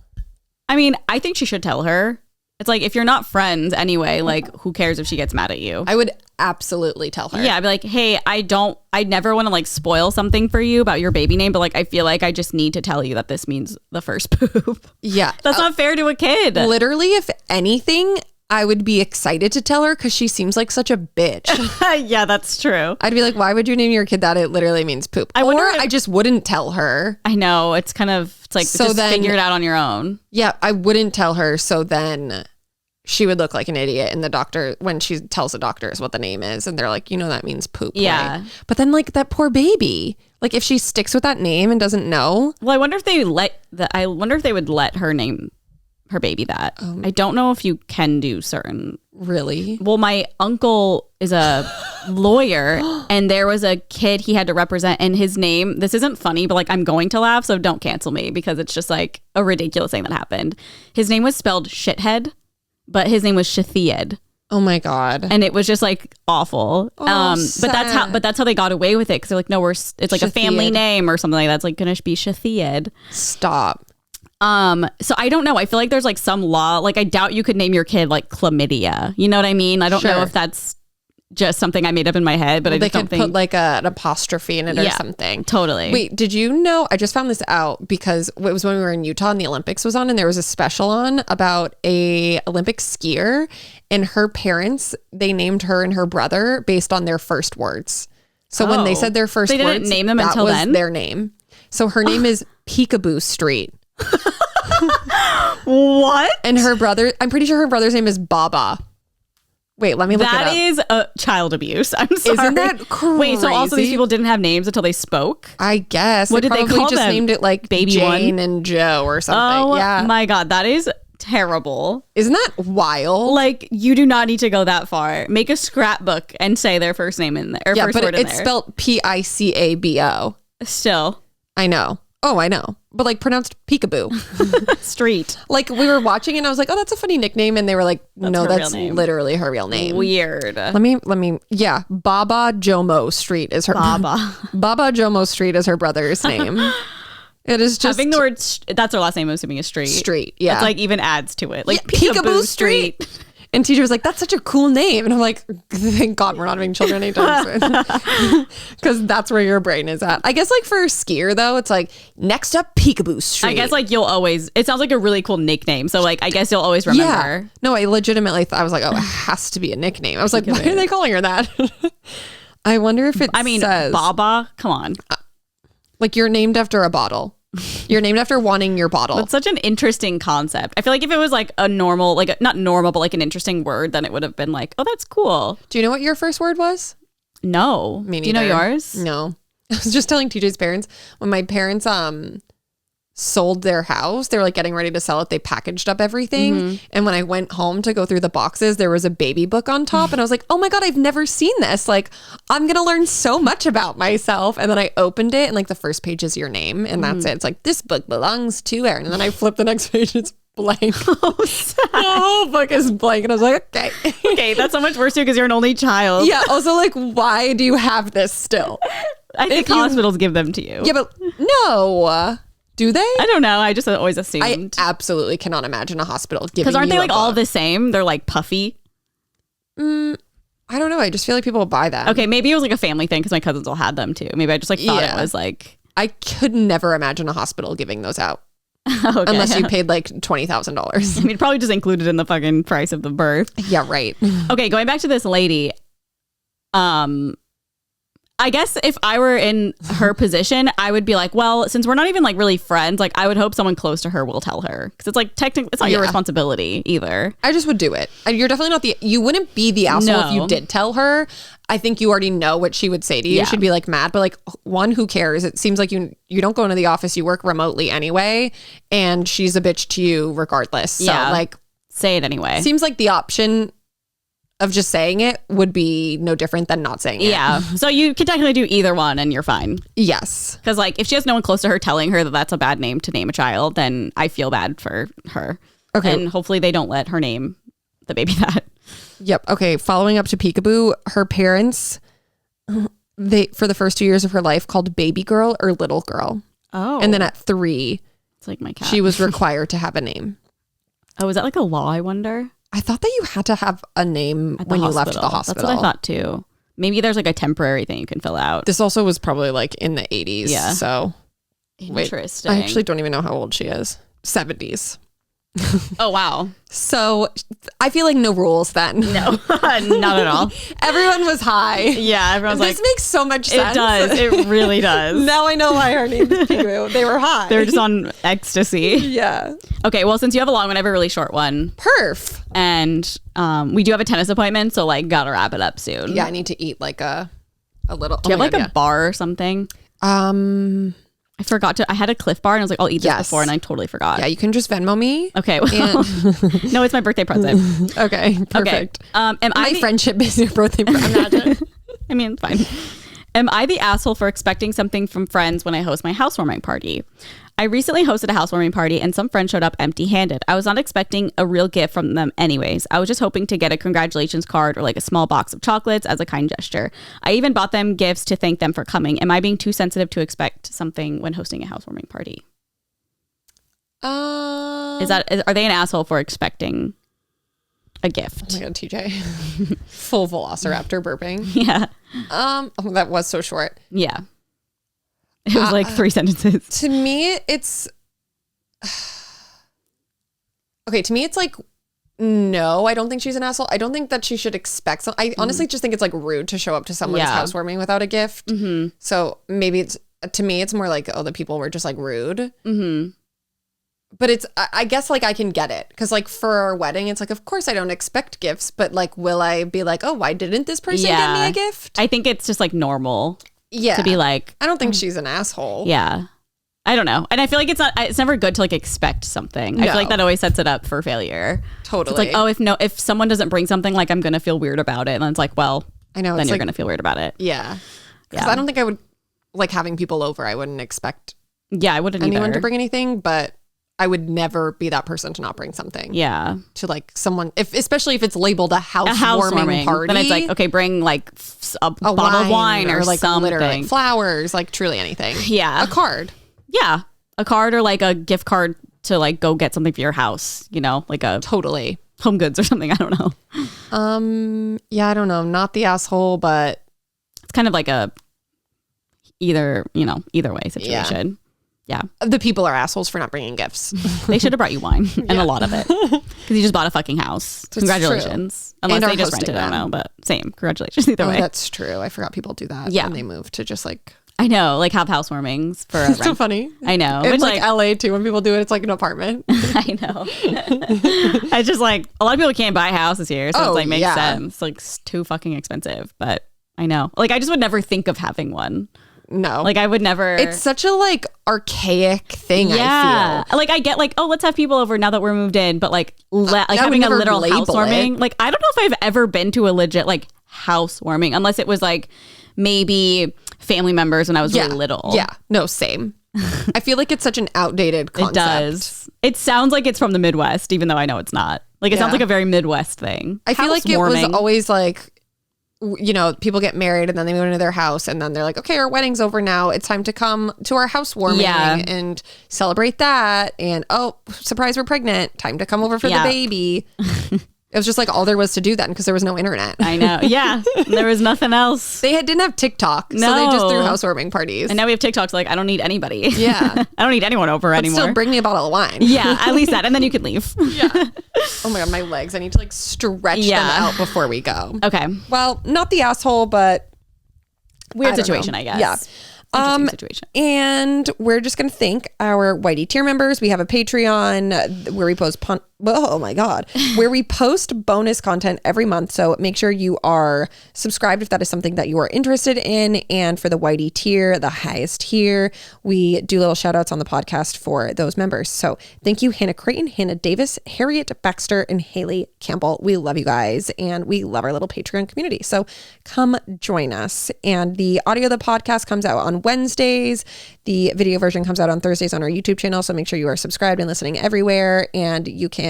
I mean, I think she should tell her. It's like, if you're not friends anyway, like, who cares if she gets mad at you? I would absolutely tell her. Yeah, I'd be like, hey, I never want to like spoil something for you about your baby name, but like, I feel like I just need to tell you that this means the first poop. Yeah. That's not fair to a kid. Literally, if anything, I would be excited to tell her because she seems like such a bitch. Yeah, that's true. I'd be like, why would you name your kid that? It literally means poop. I just wouldn't tell her. I know. It's like, so just figure it out on your own. Yeah, I wouldn't tell her. So then she would look like an idiot. And the doctor, when she tells the doctors what the name is, and they're like, that means poop. Yeah. Right? But then like that poor baby, like if she sticks with that name and doesn't know. Well, I wonder if they would let her name her baby that. I don't know if you can do certain. Really? Well, my uncle is a lawyer, and there was a kid he had to represent, and his name, this isn't funny, but like, I'm going to laugh, so don't cancel me because it's just like a ridiculous thing that happened. His name was spelled shithead, but his name was Shathied. Oh my God. And it was just like awful. But that's how they got away with it. Cause they're like, no, it's like a family name or something like that. It's like going to be Shathied. Stop. So I don't know. I feel like there's like some law, like I doubt you could name your kid like chlamydia. You know what I mean? I don't know if that's just something I made up in my head, but they could put like an apostrophe in it or something. Totally. Wait, did you know? I just found this out because it was when we were in Utah and the Olympics was on, and there was a special on about a Olympic skier, and her parents, they named her and her brother based on their first words. So when they said their first words, they didn't name them that until was then? their name. So her name is Peekaboo Street. What? And her brother, I'm pretty sure her brother's name is Baba. Wait, let me look it up. That is child abuse. I'm sorry. Isn't that crazy? Wait, so also these people didn't have names until they spoke? I guess. What did they call just them? Named it like Baby Jane One? and Joe or something. Oh yeah. my God, that is terrible. Isn't that wild? Like, you do not need to go that far. Make a scrapbook and say their first name in there. Or first word in there. It's spelled Picabo. Still. I know. Oh, I know. But like pronounced Peekaboo. Street. Like we were watching and I was like, oh, that's a funny nickname. And they were like, no, that's literally her real name. Weird. Let me. Yeah. Baba Jomo Street is her. Baba Jomo Street is her brother's name. It is just. Having the word, that's her last name, I'm assuming, is Street. Street, yeah. It's like even adds to it. Like Peekaboo Street. And teacher was like, that's such a cool name. And I'm like, thank God we're not having children anytime soon. Because that's where your brain is at. I guess like for a skier though, it's like, next up Peekaboo Street. I guess like you'll always, it sounds like a really cool nickname. So like, I guess you'll always remember. Yeah. No, I legitimately thought, I was like, oh, it has to be a nickname. I was like, why are they calling her that? I wonder if it says. Baba, come on. Like you're named after a bottle. You're named after wanting your bottle. That's such an interesting concept. I feel like if it was like a normal, like not normal, but like an interesting word, then it would have been like, oh, that's cool. Do you know what your first word was? No. Me neither. Do you know yours? No. I was just telling TJ's parents when my parents sold their house, they were like getting ready to sell it. They packaged up everything. Mm-hmm. And when I went home to go through the boxes, there was a baby book on top. And I was like, oh my God, I've never seen this. Like, I'm going to learn so much about myself. And then I opened it and like the first page is your name. And that's it. It's like, this book belongs to Erin. And then I flipped the next page. It's blank. Oh, the whole book is blank. And I was like, okay. Okay, that's so much worse too because you're an only child. Yeah. Also, like, why do you have this still? I think hospitals give them to you. Yeah, but no. Do they? I don't know. I just always assumed. I absolutely cannot imagine a hospital giving you because aren't they like book. all the same? They're like puffy. I don't know. I just feel like people buy them. Okay, maybe it was like a family thing because my cousins all had them too. Maybe I just like thought it was like I could never imagine a hospital giving those out. Okay. Unless you paid like $20,000. I mean, probably just included in the fucking price of the birth. Yeah, right. Okay, going back to this lady. I guess if I were in her position, I would be like, well, since we're not even like really friends, like I would hope someone close to her will tell her. Because it's like technically, it's not your responsibility either. I just would do it. And you're definitely not you wouldn't be the asshole if you did tell her. I think you already know what she would say to you. She'd be like mad, but like, one, who cares? It seems like you don't go into the office, you work remotely anyway, and she's a bitch to you regardless. So like, say it anyway. Seems like the option of just saying it would be no different than not saying it. Yeah. So you can technically do either one and you're fine. Yes. Because like if she has no one close to her telling her that that's a bad name to name a child, then I feel bad for her. Okay. And hopefully they don't let her name the baby that. Yep. Okay. Following up to Peekaboo, her parents, for the first 2 years of her life, called baby girl or little girl. Oh. And then at 3, it's like my cat. She was required to have a name. Oh, is that like a law, I wonder? I thought that you had to have a name when you left the hospital. That's what I thought too. Maybe there's like a temporary thing you can fill out. This also was probably like in the 80s. Yeah. So interesting. Wait, I actually don't even know how old she is. 70s. Oh, wow. So I feel like no rules then. No, not at all. Everyone was high. Yeah, everyone's like, this makes so much sense. It does. It really does. Now I know why her name is Peekaboo. They were high. They're just on ecstasy. Yeah. Okay, well, since you have a long one, I have a really short one. Perf. And we do have a tennis appointment, so like gotta wrap it up soon. Yeah, I need to eat like a little. Do you have like a bar or something? I forgot to. I had a Cliff Bar and I was like, I'll eat this before, and I totally forgot. Yeah, you can just Venmo me. Okay. Well, no, it's my birthday present. Okay, perfect. Okay. My friendship is your birthday present. Imagine. I mean, it's fine. Am I the asshole for expecting something from friends when I host my housewarming party? I recently hosted a housewarming party and some friends showed up empty-handed. I was not expecting a real gift from them anyways. I was just hoping to get a congratulations card or like a small box of chocolates as a kind gesture. I even bought them gifts to thank them for coming. Am I being too sensitive to expect something when hosting a housewarming party? Are they an asshole for expecting a gift? Oh my God, TJ. Full velociraptor burping. Yeah. Oh, that was so short. Yeah. It was like 3 sentences. To me, it's... Okay, to me, it's like, no, I don't think she's an asshole. I don't think that she should expect something. I honestly just think it's like rude to show up to someone's housewarming without a gift. Mm-hmm. So maybe to me, it's more like, oh, the people were just like rude. Mm-hmm. But I guess like I can get it. Because like for our wedding, it's like, of course I don't expect gifts. But like, will I be like, oh, why didn't this person get me a gift? I think it's just like normal. Yeah. To be like, I don't think she's an asshole. Yeah. I don't know. And I feel like it's never good to like expect something. No. I feel like that always sets it up for failure. Totally. It's like, if someone doesn't bring something, like I'm going to feel weird about it. And it's like, well, I know, then you're going to feel weird about it. Yeah. Because I don't think I would like having people over. I wouldn't expect I wouldn't anyone either. to bring anything, but I would never be that person to not bring something. Yeah. To like someone, especially if it's labeled a housewarming party. Then it's like, okay, bring like a bottle of wine or like something. Like flowers, like truly anything. Yeah. A card. Yeah. A card or like a gift card to like go get something for your house, you know, like a totally Home Goods or something. I don't know. Yeah, I don't know. Not the asshole, but it's kind of like a either way situation. Yeah. The people are assholes for not bringing gifts. They should have brought you wine and a lot of it because you just bought a fucking house. Congratulations. Unless they just rented it, I don't know, but same. Congratulations either way. That's true. I forgot people do that when they move to just like... I know, like have housewarmings for a rent. So funny. I know. It's like LA too. When people do it, it's like an apartment. I know. I just like a lot of people can't buy houses here, so it's like makes sense. Like it's too fucking expensive, but I know. Like I just would never think of having one. No. Like I would never. It's such a like archaic thing. I feel like I get like, oh, let's have people over now that we're moved in, but like having a literal housewarming. Like I don't know if I've ever been to a legit like housewarming unless it was like maybe family members when I was really little. Yeah. No, same. I feel like it's such an outdated concept. It does. It sounds like it's from the Midwest, even though I know it's not. Like it sounds like a very Midwest thing. I feel like it was always like, you know, people get married and then they move into their house and then they're like, okay, our wedding's over now. It's time to come to our housewarming and celebrate that. And oh, surprise, we're pregnant. Time to come over for the baby. It was just like all there was to do then because there was no internet. I know. Yeah. There was nothing else. They didn't have TikTok. So they just threw housewarming parties. And now we have TikToks. Like, I don't need anybody. Yeah. I don't need anyone over anymore. Still bring me a bottle of wine. Yeah, at least that. And then you can leave. Yeah. Oh my God, my legs. I need to like stretch them out before we go. Okay. Well, not the asshole, but weird situation, I guess. Yeah. Interesting situation. And we're just going to thank our Whitey tier members. We have a Patreon where we post where we post bonus content every month. So make sure you are subscribed if that is something that you are interested in. And for the Whitey tier, the highest tier, we do little shout outs on the podcast for those members. So thank you, Hannah Creighton, Hannah Davis, Harriet Baxter, and Haley Campbell. We love you guys and we love our little Patreon community. So come join us. And the audio of the podcast comes out on Wednesdays. The video version comes out on Thursdays on our YouTube channel. So make sure you are subscribed and listening everywhere. And you can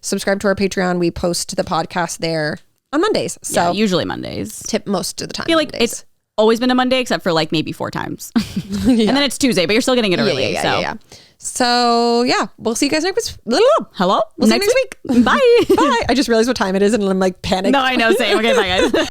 subscribe to our Patreon. We post the podcast there on Mondays. So yeah, usually Mondays. Tip most of the time. I feel like Mondays. it's always been a Monday except for like maybe 4 times. And then it's Tuesday, but you're still getting it early. So yeah, we'll see you guys next week. Hello? We'll see you next week. Bye. Bye. I just realized what time it is and I'm like panicking. No, I know. Same. Okay, bye guys.